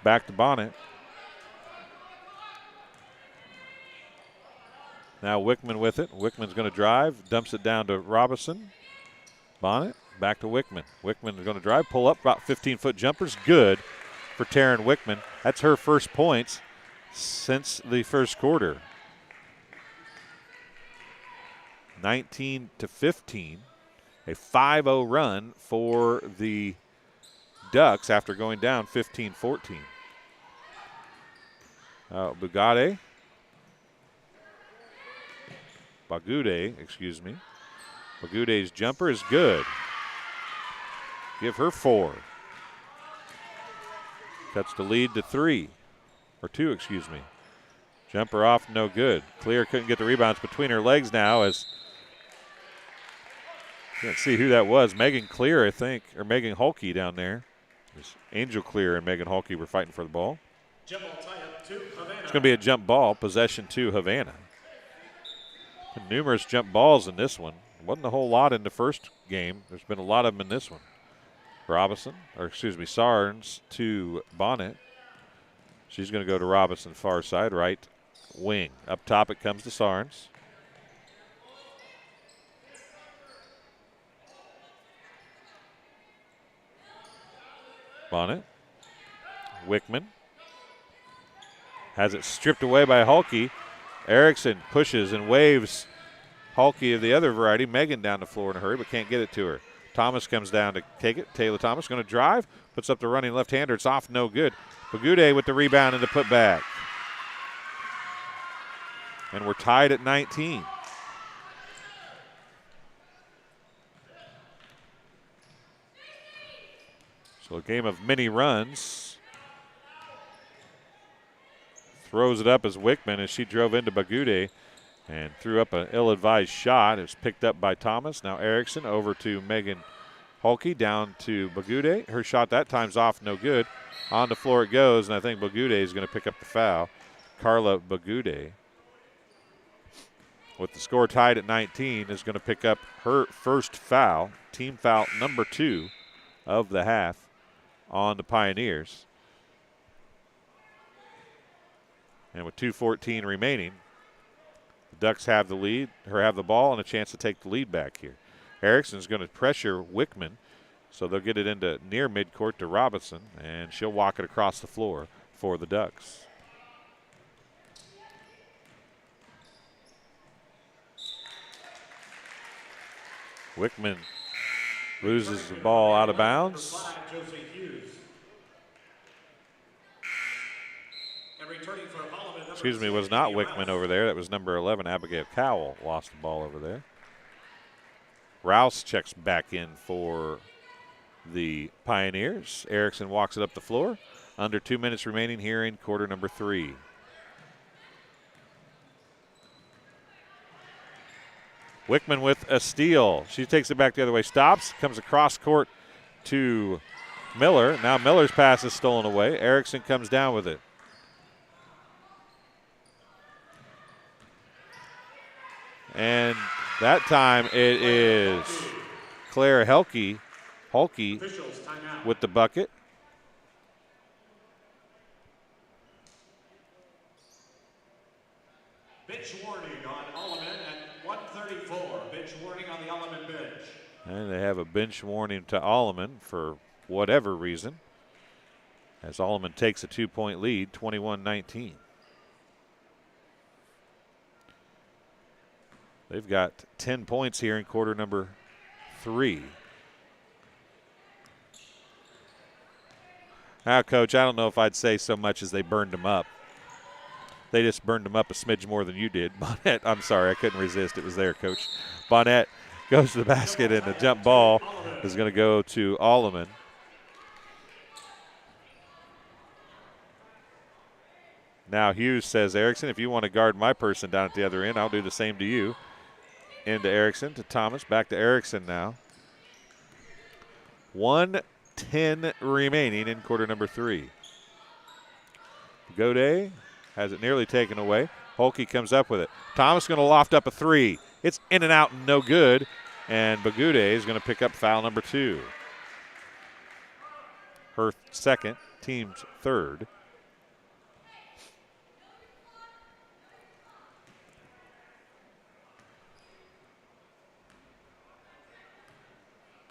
Back to Bonnet. Now Wickman with it. Wickman's going to drive, dumps it down to Robinson. Bonnet, back to Wickman. Wickman is going to drive, pull up, about 15-foot jumpers. Good for Taryn Wickman. That's her first points since the first quarter. 19-15, a 5-0 run for the Ducks after going down 15-14. Bagude, excuse me. Bagude's jumper is good. Give her 4. Cuts the lead to 2, excuse me. Jumper off, no good. Clear couldn't get the rebounds between her legs now as can't see who that was. Megan Clear, I think, or Megan Hulke down there. There's Angel Clear and Megan Hulke were fighting for the ball. Jump ball tie-up to Havana. It's going to be a jump ball, possession to Havana. Numerous jump balls in this one. Wasn't a whole lot in the first game. There's been a lot of them in this one. Sarnes to Bonnet. She's going to go to Robinson, far side, right wing. Up top it comes to Sarnes. Bonnet. Wickman. Has it stripped away by Hulke. Erickson pushes and waves Hulke of the other variety. Megan down the floor in a hurry, but can't get it to her. Thomas comes down to take it. Taylor Thomas going to drive. Puts up the running left-hander. It's off, no good. Bagude with the rebound and the putback. And we're tied at 19. So a game of many runs. Throws it up as Wickman as she drove into Bagude and threw up an ill-advised shot. It was picked up by Thomas. Now Erickson over to Megan Hulke, down to Bagude. Her shot that time's off, no good. On the floor it goes, and I think Bagude is going to pick up the foul. Carla Bagude, with the score tied at 19, is going to pick up her first foul, team foul number 2 of the half on the Pioneers. And with 2:14 remaining, the Ducks have the lead, or have the ball and a chance to take the lead back here. Erickson's going to pressure Wickman, so they'll get it into near midcourt to Robinson, and she'll walk it across the floor for the Ducks. Wickman loses the ball out of bounds. Excuse me, was not Wickman over there. That was number 11, Abigail Cowell, lost the ball over there. Rouse checks back in for the Pioneers. Erickson walks it up the floor. Under 2 minutes remaining here in quarter number 3. Wickman with a steal. She takes it back the other way, stops, comes across court to Miller. Now Miller's pass is stolen away. Erickson comes down with it. And that time it is Claire Hulke with the bucket. Bench warning on Alleman at 1:34. Bench warning on the Alleman bench. And they have a bench warning to Alleman for whatever reason, as Alleman takes a 2-point lead, 21-19. They've got 10 points here in quarter number 3. Now, Coach, I don't know if I'd say so much as they burned them up. They just burned them up a smidge more than you did. Bonnet, I'm sorry, I couldn't resist. It was there, Coach. Bonnet goes to the basket, and the jump ball is going to go to Alleman. Now Hughes says, Erickson, if you want to guard my person down at the other end, I'll do the same to you. Into Erickson, to Thomas, back to Erickson now. 1:10 remaining in quarter number 3. Gode has it nearly taken away. Hulke comes up with it. Thomas going to loft up a 3. It's in and out and no good. And Bagude is going to pick up foul number 2. Her second, team's third.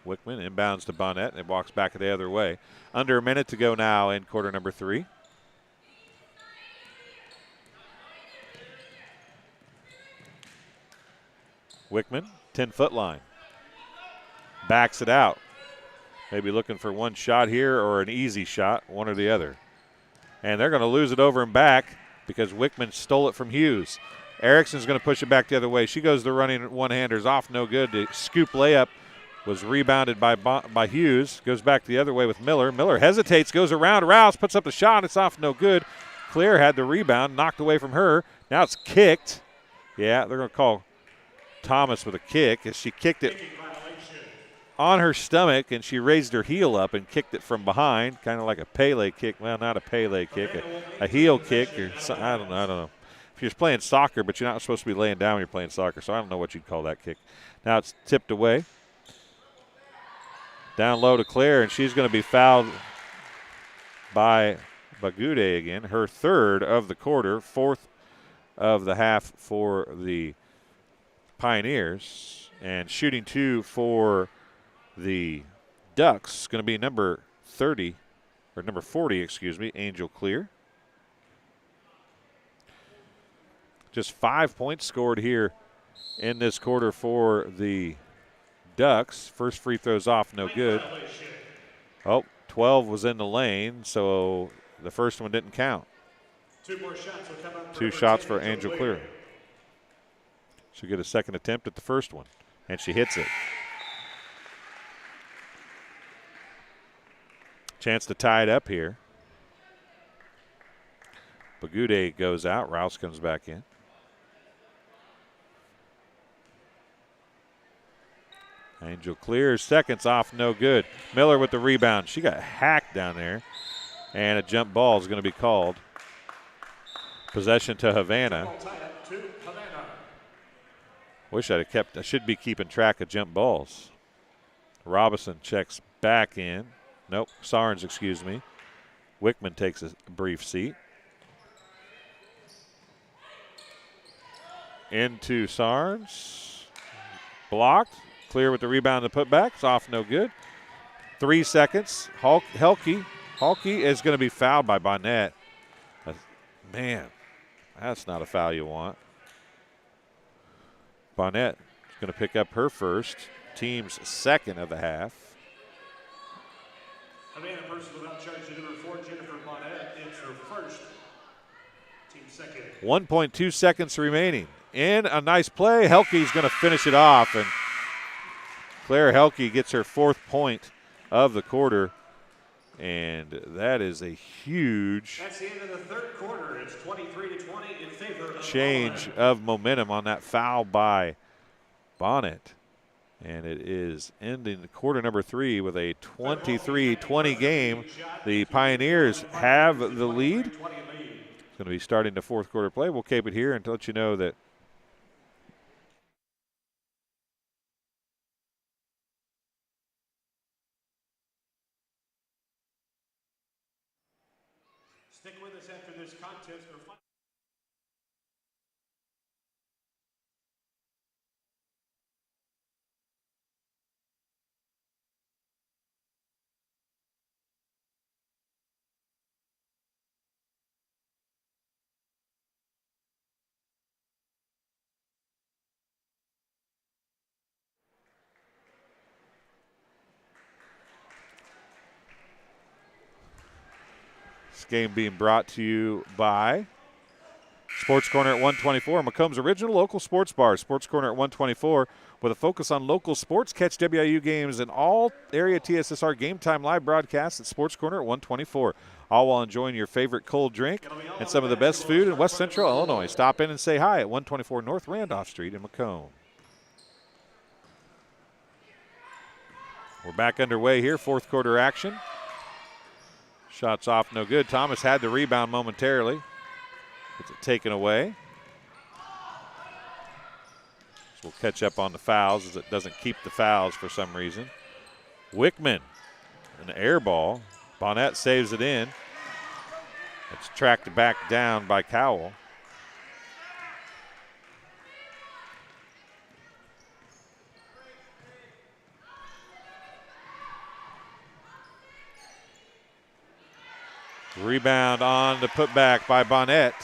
Wickman inbounds to Bonnet, and it walks back the other way. Under a minute to go now in quarter number 3. Wickman, 10-foot line. Backs it out. Maybe looking for one shot here or an easy shot, one or the other. And they're going to lose it over and back because Wickman stole it from Hughes. Erickson's going to push it back the other way. She goes the running one-handers off, no good. The scoop layup was rebounded by Hughes. Goes back the other way with Miller. Miller hesitates, goes around. Rouse puts up the shot. It's off, no good. Clear had the rebound, knocked away from her. Now it's kicked. Yeah, they're going to call Thomas with a kick as she kicked it on her stomach, and she raised her heel up and kicked it from behind, kind of like a Pele kick. Well, not a Pele kick, a heel kick. Or I don't know. If you're playing soccer, but you're not supposed to be laying down when you're playing soccer, so I don't know what you'd call that kick. Now it's tipped away. Down low to Claire, and she's going to be fouled by Bagude again, her third of the quarter, fourth of the half for the Pioneers. And shooting two for the Ducks going to be number 40, Angel Clear. Just 5 points scored here in this quarter for the Ducks. First free throw's off, no good. 12 was in the lane, so the first one didn't count. Two shots for Angel Clear. She'll get a second attempt at the first one, and she hits it. Chance to tie it up here. Bagude goes out. Rouse comes back in. Angel Clear, seconds off, no good. Miller with the rebound. She got hacked down there, and a jump ball is going to be called. Possession to Havana. Wish I'd have kept. I should be keeping track of jump balls. Robinson checks back in. Nope, Sarnes, excuse me. Wickman takes a brief seat. Into Sarnes. Blocked. Clear with the rebound and the putback. It's off, no good. 3 seconds. Helke is going to be fouled by Bonnet. Man, that's not a foul you want. Bonnet is going to pick up her first, team's second of the half. Havana person without charge, number 4, Jennifer Bonnet. It's her first, team second. 1.2 seconds remaining. In a nice play, Helke's going to finish it off, and Claire Helke gets her 4th point of the quarter, and that is a huge That's the end of the third quarter. It's 23-20 in favor of change of momentum on that foul by Bonnet. And it is ending quarter number 3 with a 23-20 game. The Pioneers have the lead. It's going to be starting the fourth quarter play. We'll keep it here and let you know that Stick with us after this contest. this game being brought to you by Sports Corner at 124, Macomb's original local sports bar. Sports Corner at 124 with a focus on local sports. Catch WIU games and all area TSSR Game Time live broadcasts at Sports Corner at 124. All while enjoying your favorite cold drink and some of the best food in West Central Illinois. Stop in and say hi at 124 North Randolph Street in Macomb. We're back underway here, fourth quarter action. Shots off, no good. Thomas had the rebound momentarily. Gets it taken away. So we'll catch up on the fouls as it doesn't keep the fouls for some reason. Wickman, an air ball. Bonnet saves it in. It's tracked back down by Cowell. Rebound on the putback by Bonnet,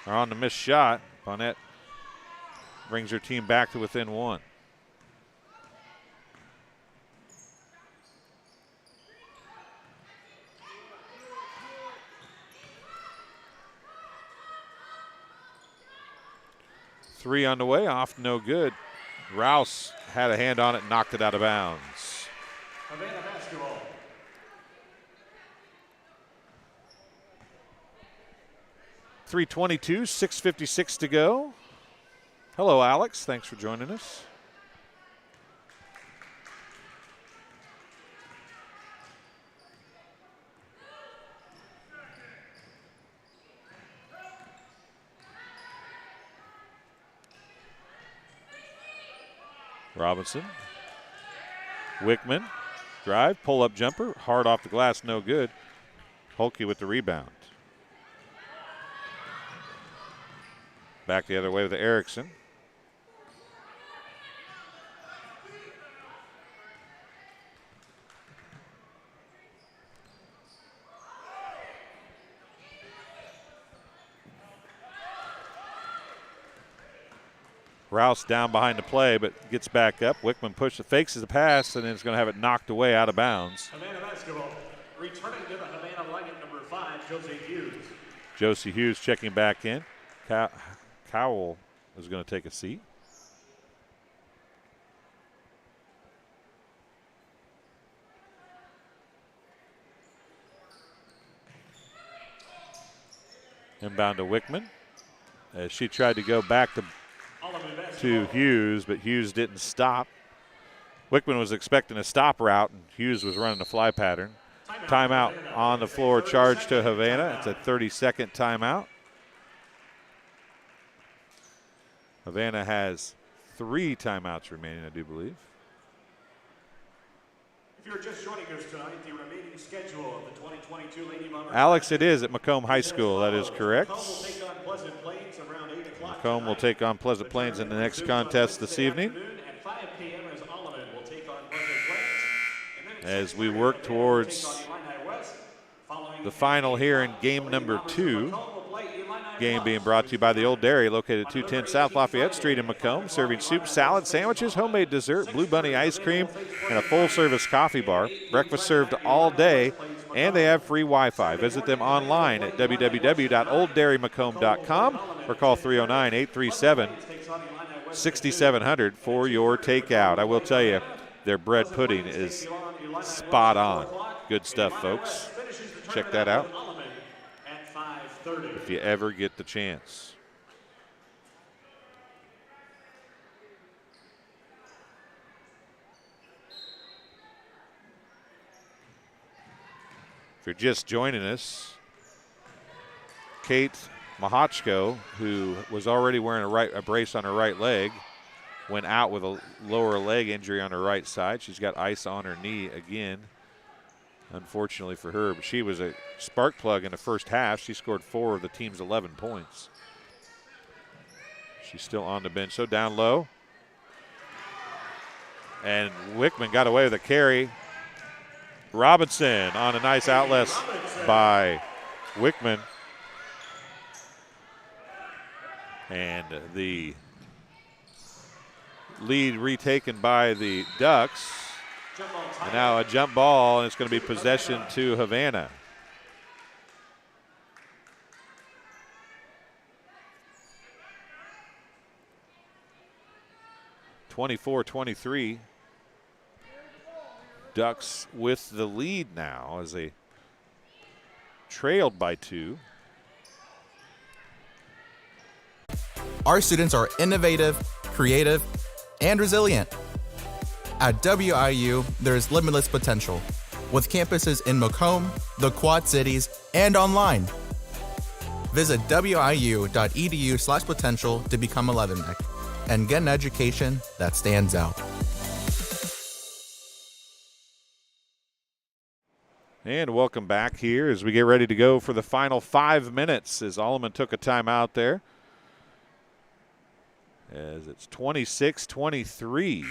or on the missed shot. Bonnet brings her team back to within one. Three on the way, off no good. Rouse had a hand on it and knocked it out of bounds. Havana basketball. .322, 6:56 to go. Hello, Alex. Thanks for joining us. Robinson. Wickman. Drive, pull-up jumper. Hard off the glass, no good. Holke with the rebound. Back the other way with Erickson. Rouse down behind the play, but gets back up. Wickman fakes the pass, and then is going to have it knocked away out of bounds. Havana basketball. Returning to the Havana lineup, number 5, Josie Hughes. Josie Hughes checking back in. Cowell is going to take a seat. Inbound to Wickman as she tried to go back to Hughes, but Hughes didn't stop. Wickman was expecting a stop route, and Hughes was running a fly pattern. Timeout on the floor, charged to Havana. It's a 30-second timeout. Havana has 3 timeouts remaining, I do believe. If you're just joining us tonight, the remaining schedule of the 2022 Lady Bomber. Alex, it is at Macomb High School. That is correct. Macomb will take on Pleasant Plains around 8 o'clock. Macomb will take on Pleasant Plains in the next contest this evening. At 5 p.m. as Alleman will take on Pleasant Plains. As we work towards the final here in game number 2. Game being brought to you by the Old Dairy, located at 210 South Lafayette Street in Macomb, serving soup, salad, sandwiches, homemade dessert, Blue Bunny ice cream, and a full-service coffee bar. Breakfast served all day, and they have free Wi-Fi. Visit them online at www.olddairymacomb.com or call 309-837-6700 for your takeout. I will tell you, their bread pudding is spot on. Good stuff, folks. Check that out if you ever get the chance. If you're just joining us, Kate Mahochko, who was already wearing a brace on her right leg, went out with a lower leg injury on her right side. She's got ice on her knee again, unfortunately for her, but she was a spark plug in the first half. She scored 4 of the team's 11 points. She's still on the bench, so down low. And Wickman got away with a carry. Robinson on a nice outlet by Wickman. And the lead retaken by the Ducks. And now a jump ball, and it's going to be possession to Havana. (24-23). Ducks with the lead now as they trailed by 2. Our students are innovative, creative, and resilient. At WIU, there is limitless potential, with campuses in Macomb, the Quad Cities, and online. Visit wiu.edu/potential to become a Leatherneck and get an education that stands out. And welcome back here as we get ready to go for the final 5 minutes as Alleman took a timeout there. As it's 26-23.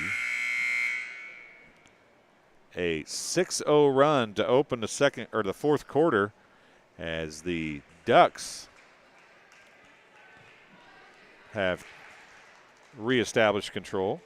A 6-0 run to open the fourth quarter as the Ducks have reestablished control.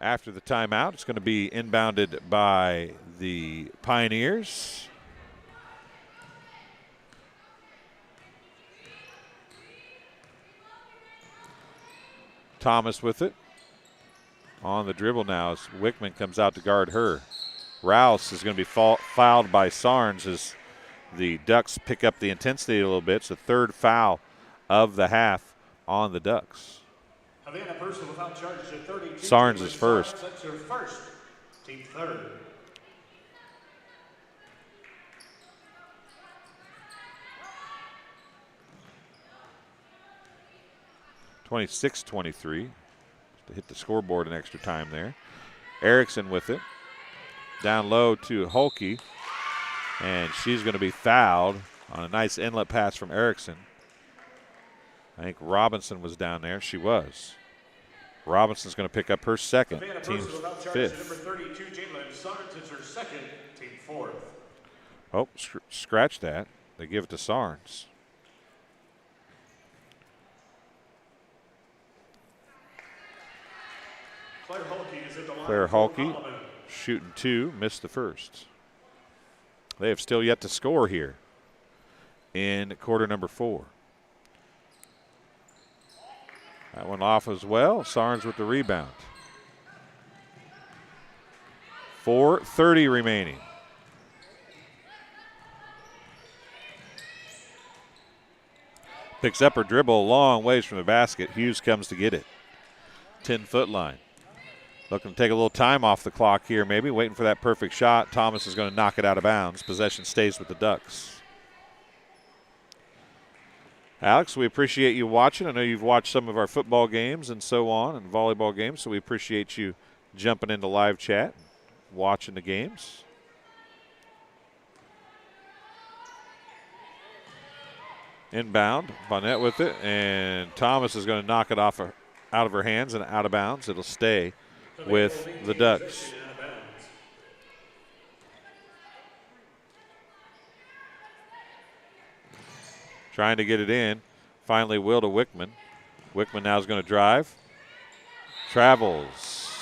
After the timeout, it's going to be inbounded by the Pioneers. Thomas with it. On the dribble now as Wickman comes out to guard her. Rouse is going to be fouled by Sarnes as the Ducks pick up the intensity a little bit. It's the third foul of the half on the Ducks. Havana person without charge at 32. Sarnes is first. That's your first. Team third. (26-23). To hit the scoreboard in extra time there. Erickson with it. Down low to Holke. And she's going to be fouled on a nice inlet pass from Erickson. I think Robinson was down there. She was. Robinson's going to pick up her second, team fifth. Number 32, Jalen Sarnes is her second, team fourth. Oh, scratch that. They give it to Sarnes. Claire Hulke shooting two, missed the first. They have still yet to score here in quarter number 4. That one off as well. Sarnes with the rebound. 4:30 remaining. Picks up her dribble a long ways from the basket. Hughes comes to get it. 10-foot line. Looking to take a little time off the clock here maybe, waiting for that perfect shot. Thomas is going to knock it out of bounds. Possession stays with the Ducks. Alex, we appreciate you watching. I know you've watched some of our football games and so on, and volleyball games, so we appreciate you jumping into live chat, watching the games. Inbound, Bonnet with it, and Thomas is going to knock it off out of her hands and out of bounds. It'll stay with the Ducks. Trying to get it in. Finally, will to Wickman. Wickman now is going to drive. Travels.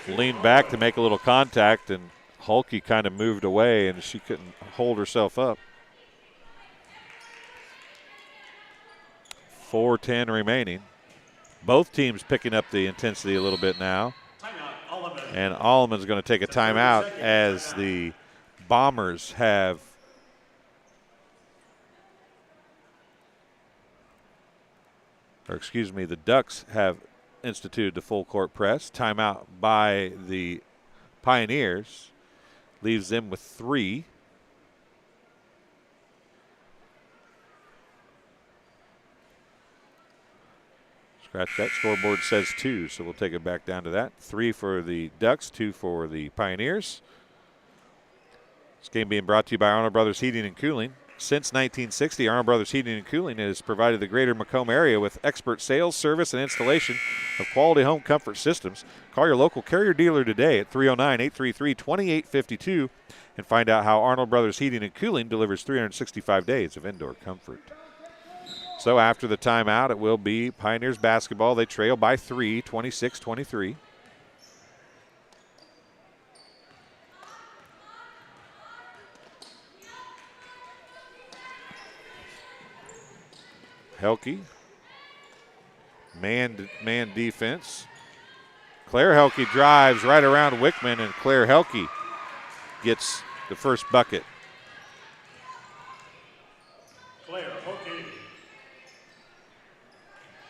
Leaned back to make a little contact, and Hulke kind of moved away, and she couldn't hold herself up. 4:10 remaining. Both teams picking up the intensity a little bit now. And Alleman's going to take a timeout as the Bombers have the Ducks have instituted the full court press. Timeout by the Pioneers leaves them with 3. Scratch that. Scoreboard says 2, so we'll take it back down to that. 3 for the Ducks, 2 for the Pioneers. This game being brought to you by Arnold Brothers Heating and Cooling. Since 1960, Arnold Brothers Heating and Cooling has provided the greater Macomb area with expert sales, service, and installation of quality home comfort systems. Call your local Carrier dealer today at 309-833-2852 and find out how Arnold Brothers Heating and Cooling delivers 365 days of indoor comfort. So after the timeout, it will be Pioneers basketball. They trail by 3, 26-23. Helke, man defense. Claire Helke drives right around Wickman, and Claire Helke gets the first bucket. Claire Helke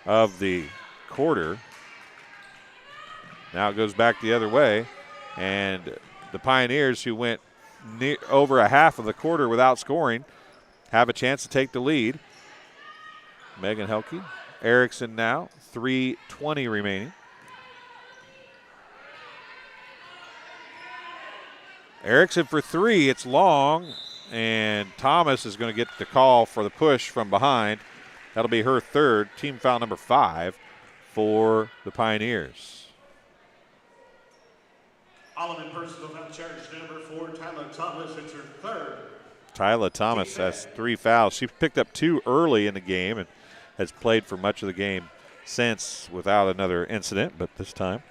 Of the quarter. Now it goes back the other way, and the Pioneers, who went over a half of the quarter without scoring, have a chance to take the lead. Megan Helke. Erickson now, 3:20 remaining. Erickson for 3, it's long, and Thomas is going to get the call for the push from behind. That'll be her third, team foul number 5 for the Pioneers. Alleman personal foul charge number 4, Tyler Thomas, it's her third. Tyler Thomas has 3 fouls. She picked up 2 early in the game and has played for much of the game since without another incident, but this time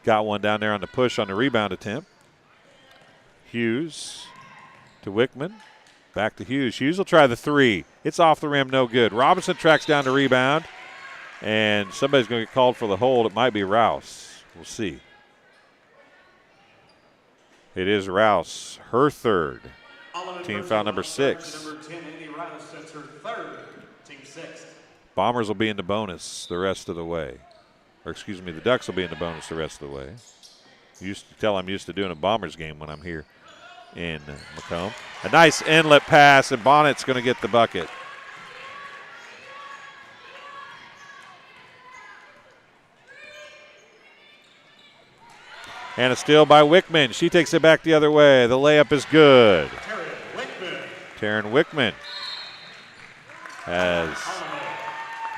got one down there on the push on the rebound attempt. Hughes to Wickman. Back to Hughes. Hughes will try the three. It's off the rim, no good. Robinson tracks down the rebound, and somebody's going to get called for the hold. It might be Rouse. We'll see. It is Rouse, her third. Team foul number 6. Number 10, Amy Rouse, that's her third. Team 6. Bombers will be in the bonus the rest of the way. Or excuse me, the Ducks will be in the bonus the rest of the way. Used to tell I'm used to doing a Bombers game when I'm here in Macomb. A nice inlet pass, and Bonnet's going to get the bucket. And a steal by Wickman. She takes it back the other way. The layup is good. Taryn Wickman as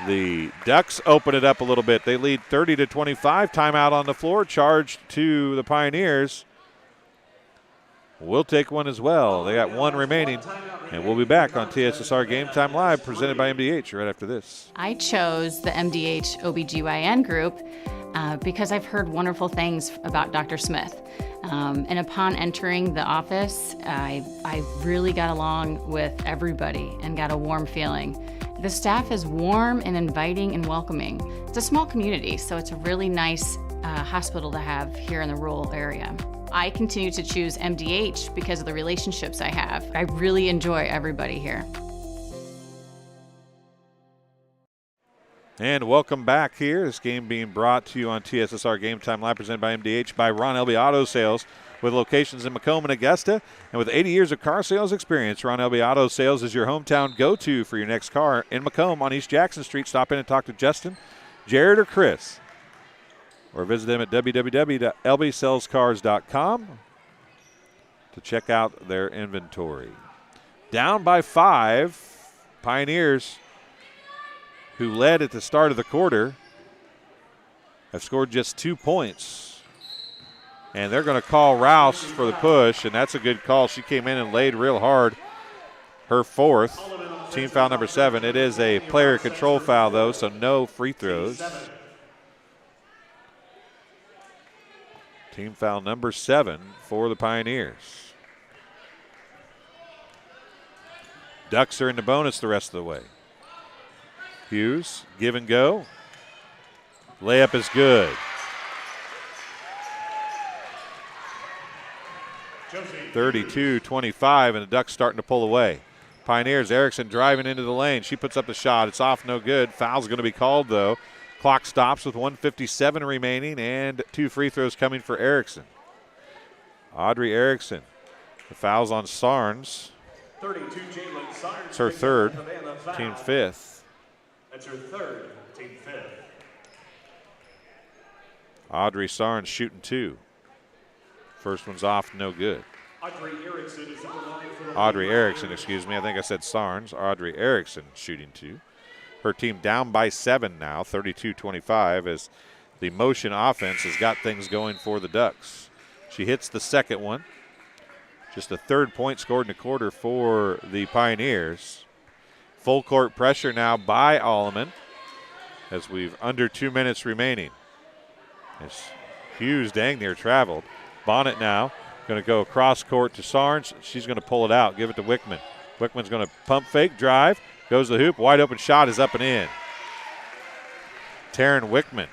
the Ducks open it up a little bit. They lead 30-25. Timeout on the floor. Charged to the Pioneers. We'll take one as well. They got one remaining. And we'll be back on TSSR Game Time Live, presented by MDH right after this. I chose the MDH OBGYN group because I've heard wonderful things about Dr. Smith. And upon entering the office, I really got along with everybody and got a warm feeling. The staff is warm and inviting and welcoming. It's a small community, so it's a really nice hospital to have here in the rural area. I continue to choose MDH because of the relationships I have. I really enjoy everybody here. And welcome back here. This game being brought to you on TSSR Game Time Live, presented by MDH by Ron Elby Auto Sales, with locations in Macomb and Augusta. And with 80 years of car sales experience, Ron Elby Auto Sales is your hometown go-to for your next car in Macomb on East Jackson Street. Stop in and talk to Justin, Jared, or Chris, or visit them at www.lbsalescars.com to check out their inventory. Down by 5, Pioneers, who led at the start of the quarter, have scored just 2 points. And they're going to call Rouse for the push, and that's a good call. She came in and laid real hard. Her 4th, team foul number 7. It is a player control foul, though, so no free throws. Team foul number 7 for the Pioneers. Ducks are in the bonus the rest of the way. Hughes, give and go. Layup is good. 32-25, and the Ducks starting to pull away. Pioneers, Erickson driving into the lane. She puts up the shot. It's off, no good. Foul's going to be called, though. Clock stops with 1:57 remaining, and 2 free throws coming for Erickson. Audrey Erickson. The foul's on Sarnes. 32, Jalen Sarnes. It's her 3rd, team 5th. That's her 3rd, team 5th. Audrey Sarnes shooting 2. First one's off, no good. Audrey Erickson is on the line for the Audrey Erickson, excuse me. I think I said Sarnes. Audrey Erickson shooting 2. Her team down by 7 now, 32-25, as the motion offense has got things going for the Ducks. She hits the second one. Just a 3rd point scored in the quarter for the Pioneers. Full court pressure now by Alleman, as we've under 2 minutes remaining. As Hughes dang near traveled. Bonnet now going to go across court to Sarnes. She's going to pull it out, give it to Wickman. Wickman's going to pump fake, drive, goes to the hoop. Wide open shot is up and in. Taryn Wickman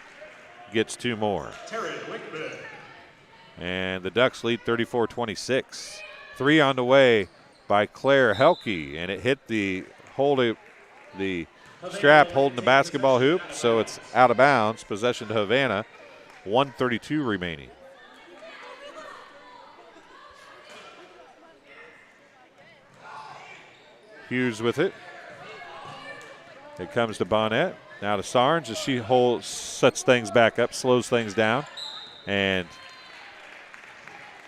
gets 2 more. Taryn Wickman. And the Ducks lead 34-26. 3 on the way by Claire Helke, and it hit the strap holding the basketball hoop, so it's out of bounds. Possession to Havana. 1:32 remaining. Hughes with it. It comes to Bonnet. Now to Sarnes as she sets things back up, slows things down. And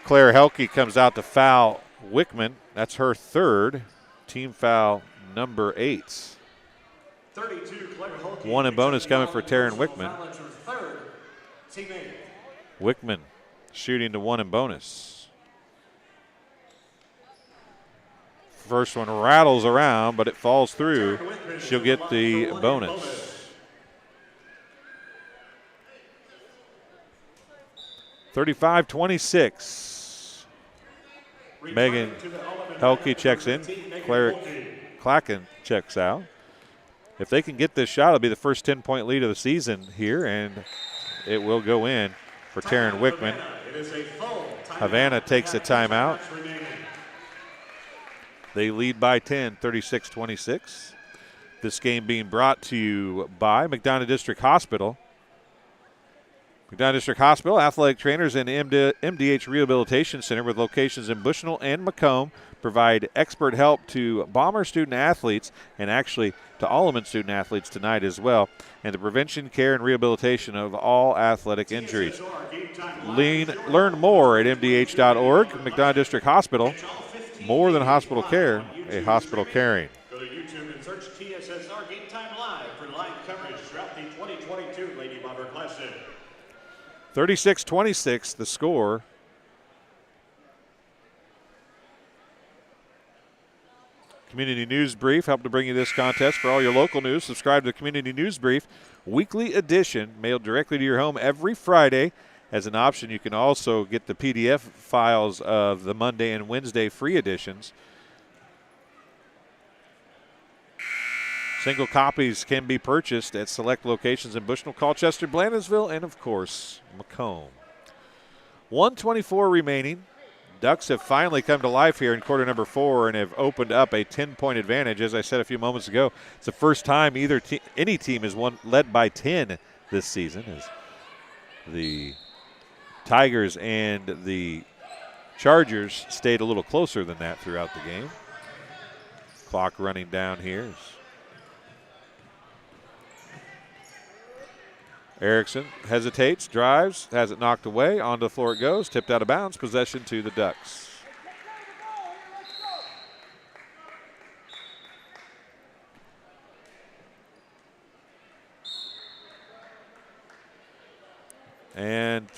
Claire Helke comes out to foul Wickman. That's her 3rd. Team foul number 8. 32, Claire Helke. 1 in bonus coming for Taryn Wickman. Wickman shooting to 1 in bonus. First one rattles around, but it falls through. She'll get the bonus. 35-26. Megan Helke checks in. Claire Clacken checks out. If they can get this shot, it'll be the first 10-point lead of the season here, and it will go in for Taryn Wickman. Havana takes a timeout. They lead by 10, 36-26. This game being brought to you by McDonough District Hospital. McDonough District Hospital, athletic trainers and MDH Rehabilitation Center with locations in Bushnell and Macomb provide expert help to Bomber student athletes and actually to Alleman student athletes tonight as well, and the prevention, care, and rehabilitation of all athletic injuries. Learn more at mdh.org. McDonough District Hospital, more than hospital care, a hospital caring. Go to YouTube and search TSSR Game Time Live for live coverage throughout the 2022 Lady Bomber Classic. 36-26, the score. Community News Brief helped to bring you this contest. For all your local news, subscribe to the Community News Brief weekly edition, mailed directly to your home every Friday. As an option, you can also get the PDF files of the Monday and Wednesday free editions. Single copies can be purchased at select locations in Bushnell, Colchester, Blandesville, and, of course, Macomb. 1:24 remaining. Ducks have finally come to life here in quarter number 4 and have opened up a 10-point advantage. As I said a few moments ago, it's the first time any team has led by 10 this season, as the Tigers and the Chargers stayed a little closer than that throughout the game. Clock running down here. Erickson hesitates, drives, has it knocked away. Onto the floor it goes, tipped out of bounds, possession to the Ducks. And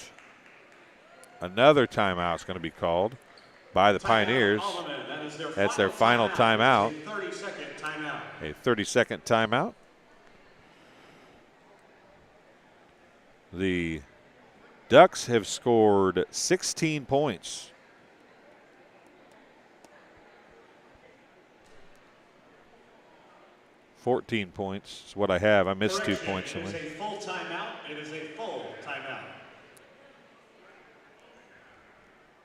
another timeout is going to be called by the Pioneers. That's their final timeout. A 30-second timeout. The Ducks have scored 16 points. $14 points is what I have. I missed 2 points. It is a full timeout. It is a full timeout.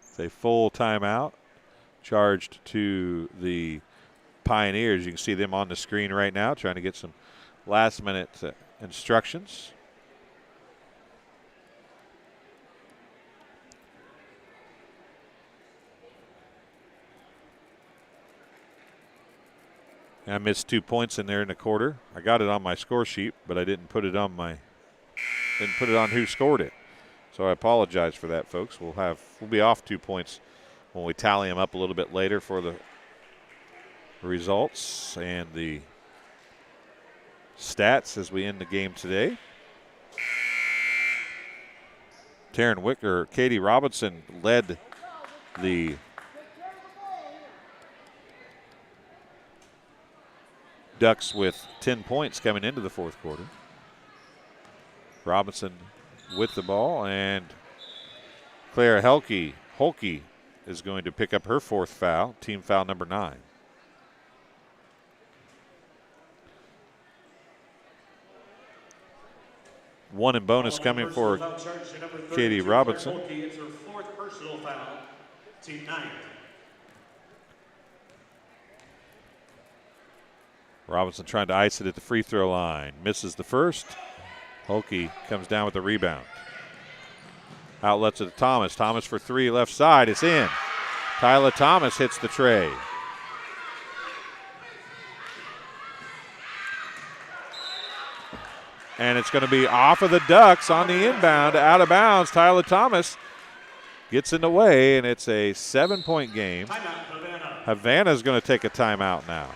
It's a full timeout charged to the Pioneers. You can see them on the screen right now trying to get some last-minute instructions. I missed 2 points in there in the quarter. I got it on my score sheet, but I didn't put it on who scored it. So I apologize for that, folks. We'll be off 2 points when we tally them up a little bit later for the results and the stats as we end the game today. Katie Robinson led the Ducks with 10 points coming into the fourth quarter. Robinson with the ball, and Claire Hulke is going to pick up her fourth foul, team foul number 9. One in bonus coming for Katie Robinson. It's her fourth personal foul, team 9. Robinson trying to ice it at the free throw line. Misses the first. Hulke comes down with the rebound. Outlets it to Thomas. Thomas for 3, left side. It's in. Tyler Thomas hits the tray. And it's going to be off of the Ducks on the inbound, out of bounds. Tyler Thomas gets in the way, and it's a 7-point game. Havana's going to take a timeout now.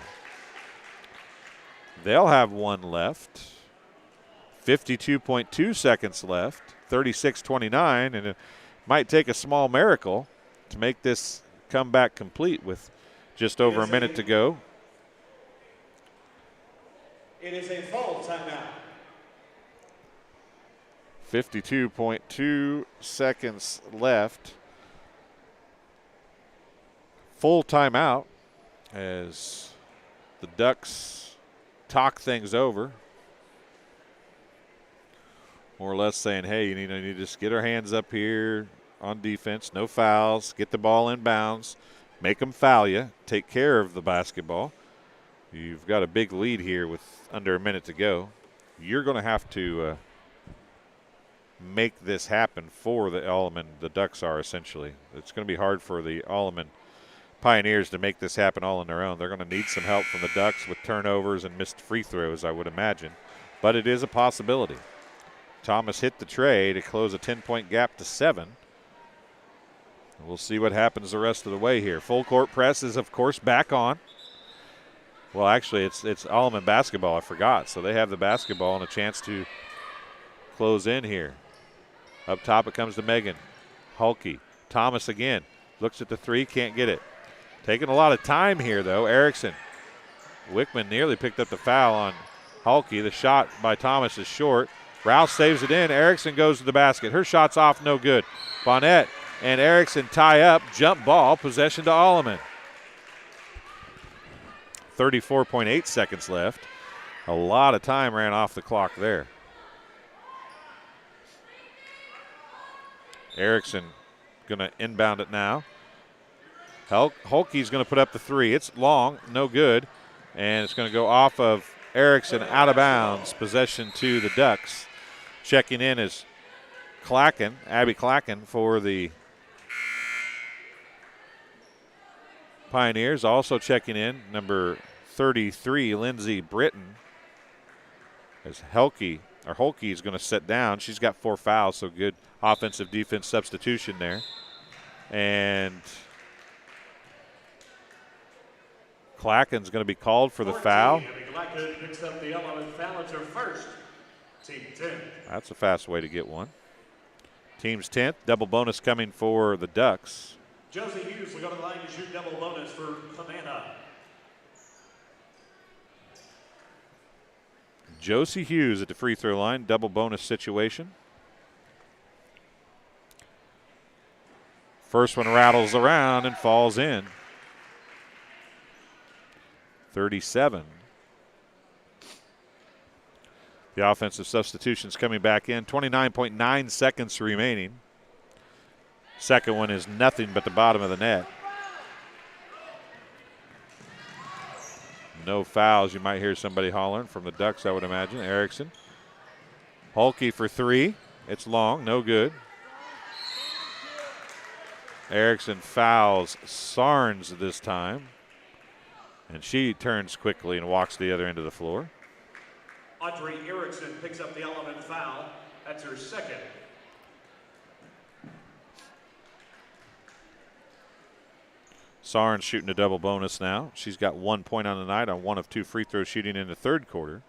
They'll have one left. 52.2 seconds left. 36-29, and it might take a small miracle to make this comeback complete with just over a minute to go. It is a full timeout. 52.2 seconds left. Full timeout as the Ducks talk things over. More or less saying, hey, you need to just get our hands up here on defense, no fouls, get the ball in bounds, make them foul you, take care of the basketball. You've got a big lead here with under a minute to go. You're going to have to make this happen for the Alleman. The Ducks are essentially. It's going to be hard for the Alleman Pioneers to make this happen all on their own. They're going to need some help from the Ducks with turnovers and missed free throws, I would imagine. But it is a possibility. Thomas hit the tray to close a 10-point gap to 7. We'll see what happens the rest of the way here. Full court press is, of course, back on. Well, actually, it's Alleman basketball. I forgot. So they have the basketball and a chance to close in here. Up top it comes to Megan. Hulke. Thomas again. Looks at the three, can't get it. Taking a lot of time here, though. Erickson. Wickman nearly picked up the foul on Hulke. The shot by Thomas is short. Rouse saves it in. Erickson goes to the basket. Her shot's off, no good. Bonnet and Erickson tie up. Jump ball, possession to Alleman. 34.8 seconds left. A lot of time ran off the clock there. Erickson going to inbound it now. Hulke's going to put up the three. It's long, no good. And it's going to go off of Erickson out of bounds. Possession to the Ducks. Checking in is Clacken, Abby Clacken for the Pioneers. Also checking in, number 33, Lindsey Britton. As Hulke is going to sit down. She's got 4 fouls, so good offensive defense substitution there. And Clacken's going to be called for the foul. Clacken picks up the Alleman foul. It's her first. Team 10. That's a fast way to get one. Team's 10th. Double bonus coming for the Ducks. Josie Hughes will go to the line to shoot double bonus for Havana. Josie Hughes at the free throw line. Double bonus situation. First one rattles around and falls in. 37. The offensive substitutions coming back in. 29.9 seconds remaining. Second one is nothing but the bottom of the net. No fouls. You might hear somebody hollering from the Ducks, I would imagine. Erickson. Hulke for three. It's long, no good. Erickson fouls Sarnes this time. And she turns quickly and walks to the other end of the floor. Audrey Erickson picks up the Alleman foul. That's her second. Sarnes shooting a double bonus now. She's got 1 point on the night on 1 of 2 free throws shooting in the third quarter.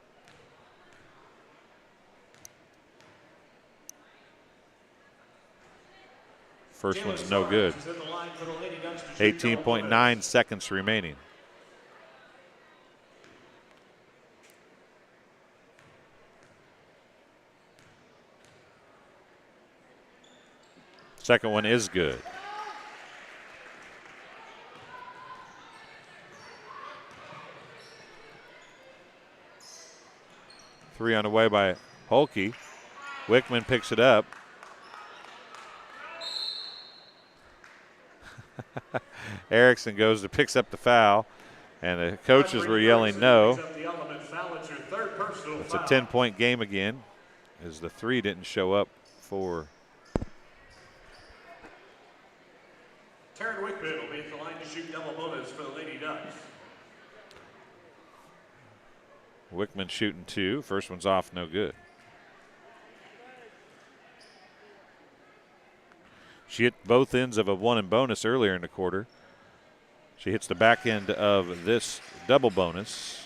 First one's no good. 18.9 seconds remaining. Second one is good. Three on the way by Hulke. Wickman picks it up. Erickson goes to picks up the foul, and the coaches were yelling no. It's a 10-point game again, as the three didn't show up for. Taryn Wickman will be at the line to shoot double bonus for the Lady Ducks. Wickman shooting 2. First one's off, no good. She hit both ends of a 1 and bonus earlier in the quarter. She hits the back end of this double bonus.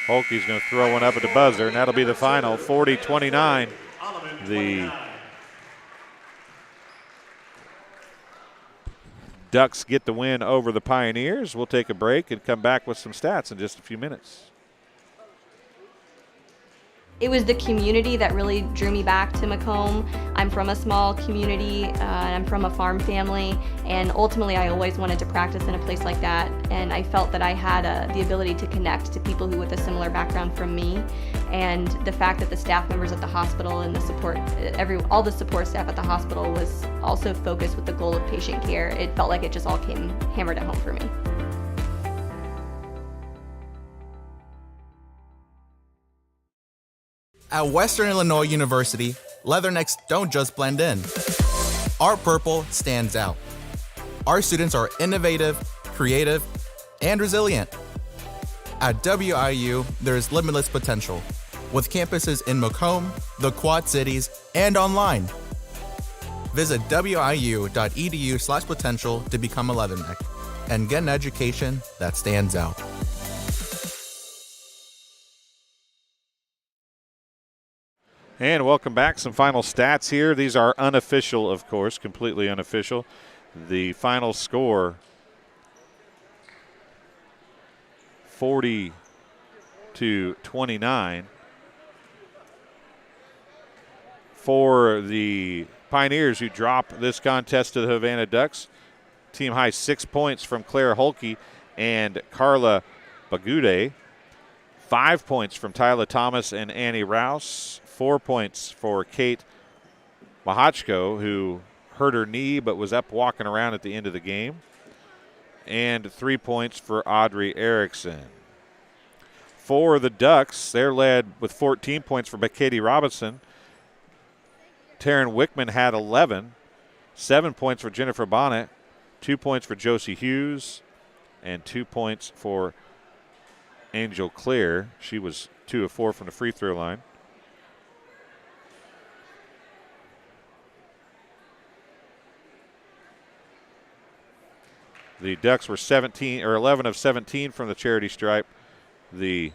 Hulke's going to throw one up at the buzzer, and that'll be the final, 40-29. The Ducks get the win over the Pioneers. We'll take a break and come back with some stats in just a few minutes. It was the community that really drew me back to Macomb. I'm from a small community, and I'm from a farm family, and ultimately I always wanted to practice in a place like that, and I felt that I had the ability to connect to people who with a similar background from me, and the fact that the staff members at the hospital and the support, all the support staff at the hospital was also focused with the goal of patient care. It felt like it just all came hammered at home for me. At Western Illinois University, Leathernecks don't just blend in. Our purple stands out. Our students are innovative, creative, and resilient. At WIU, there is limitless potential, with campuses in Macomb, the Quad Cities, and online. Visit wiu.edu/potential to become a Leatherneck and get an education that stands out. And welcome back. Some final stats here. These are unofficial, of course, completely unofficial. The final score, 40-29. For the Pioneers, who drop this contest to the Havana Ducks. Team high 6 points from Claire Holke and Carla Bagude. 5 points from Tyler Thomas and Annie Rouse. 4 points for Kate Mahachko, who hurt her knee but was up walking around at the end of the game. And 3 points for Audrey Erickson. For the Ducks, they're led with 14 points for Katie Robinson. Taryn Wickman had 11. 7 points for Jennifer Bonnet. 2 points for Josie Hughes. And 2 points for Angel Clear. She was 2 of 4 from the free throw line. The Ducks were 11 of 17 from the charity stripe. The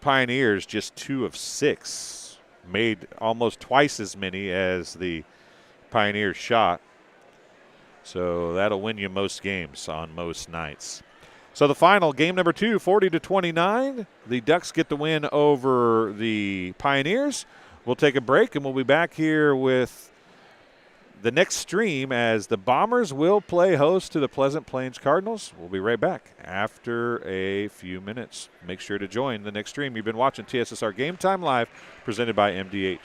Pioneers just 2 of 6. Made almost twice as many as the Pioneers shot. So that'll win you most games on most nights. So the final, game number 2, 40-29. The Ducks get the win over the Pioneers. We'll take a break, and we'll be back here with the next stream as the Bombers will play host to the Pleasant Plains Cardinals. We'll be right back after a few minutes. Make sure to join the next stream. You've been watching TSSR Game Time Live, presented by MDH.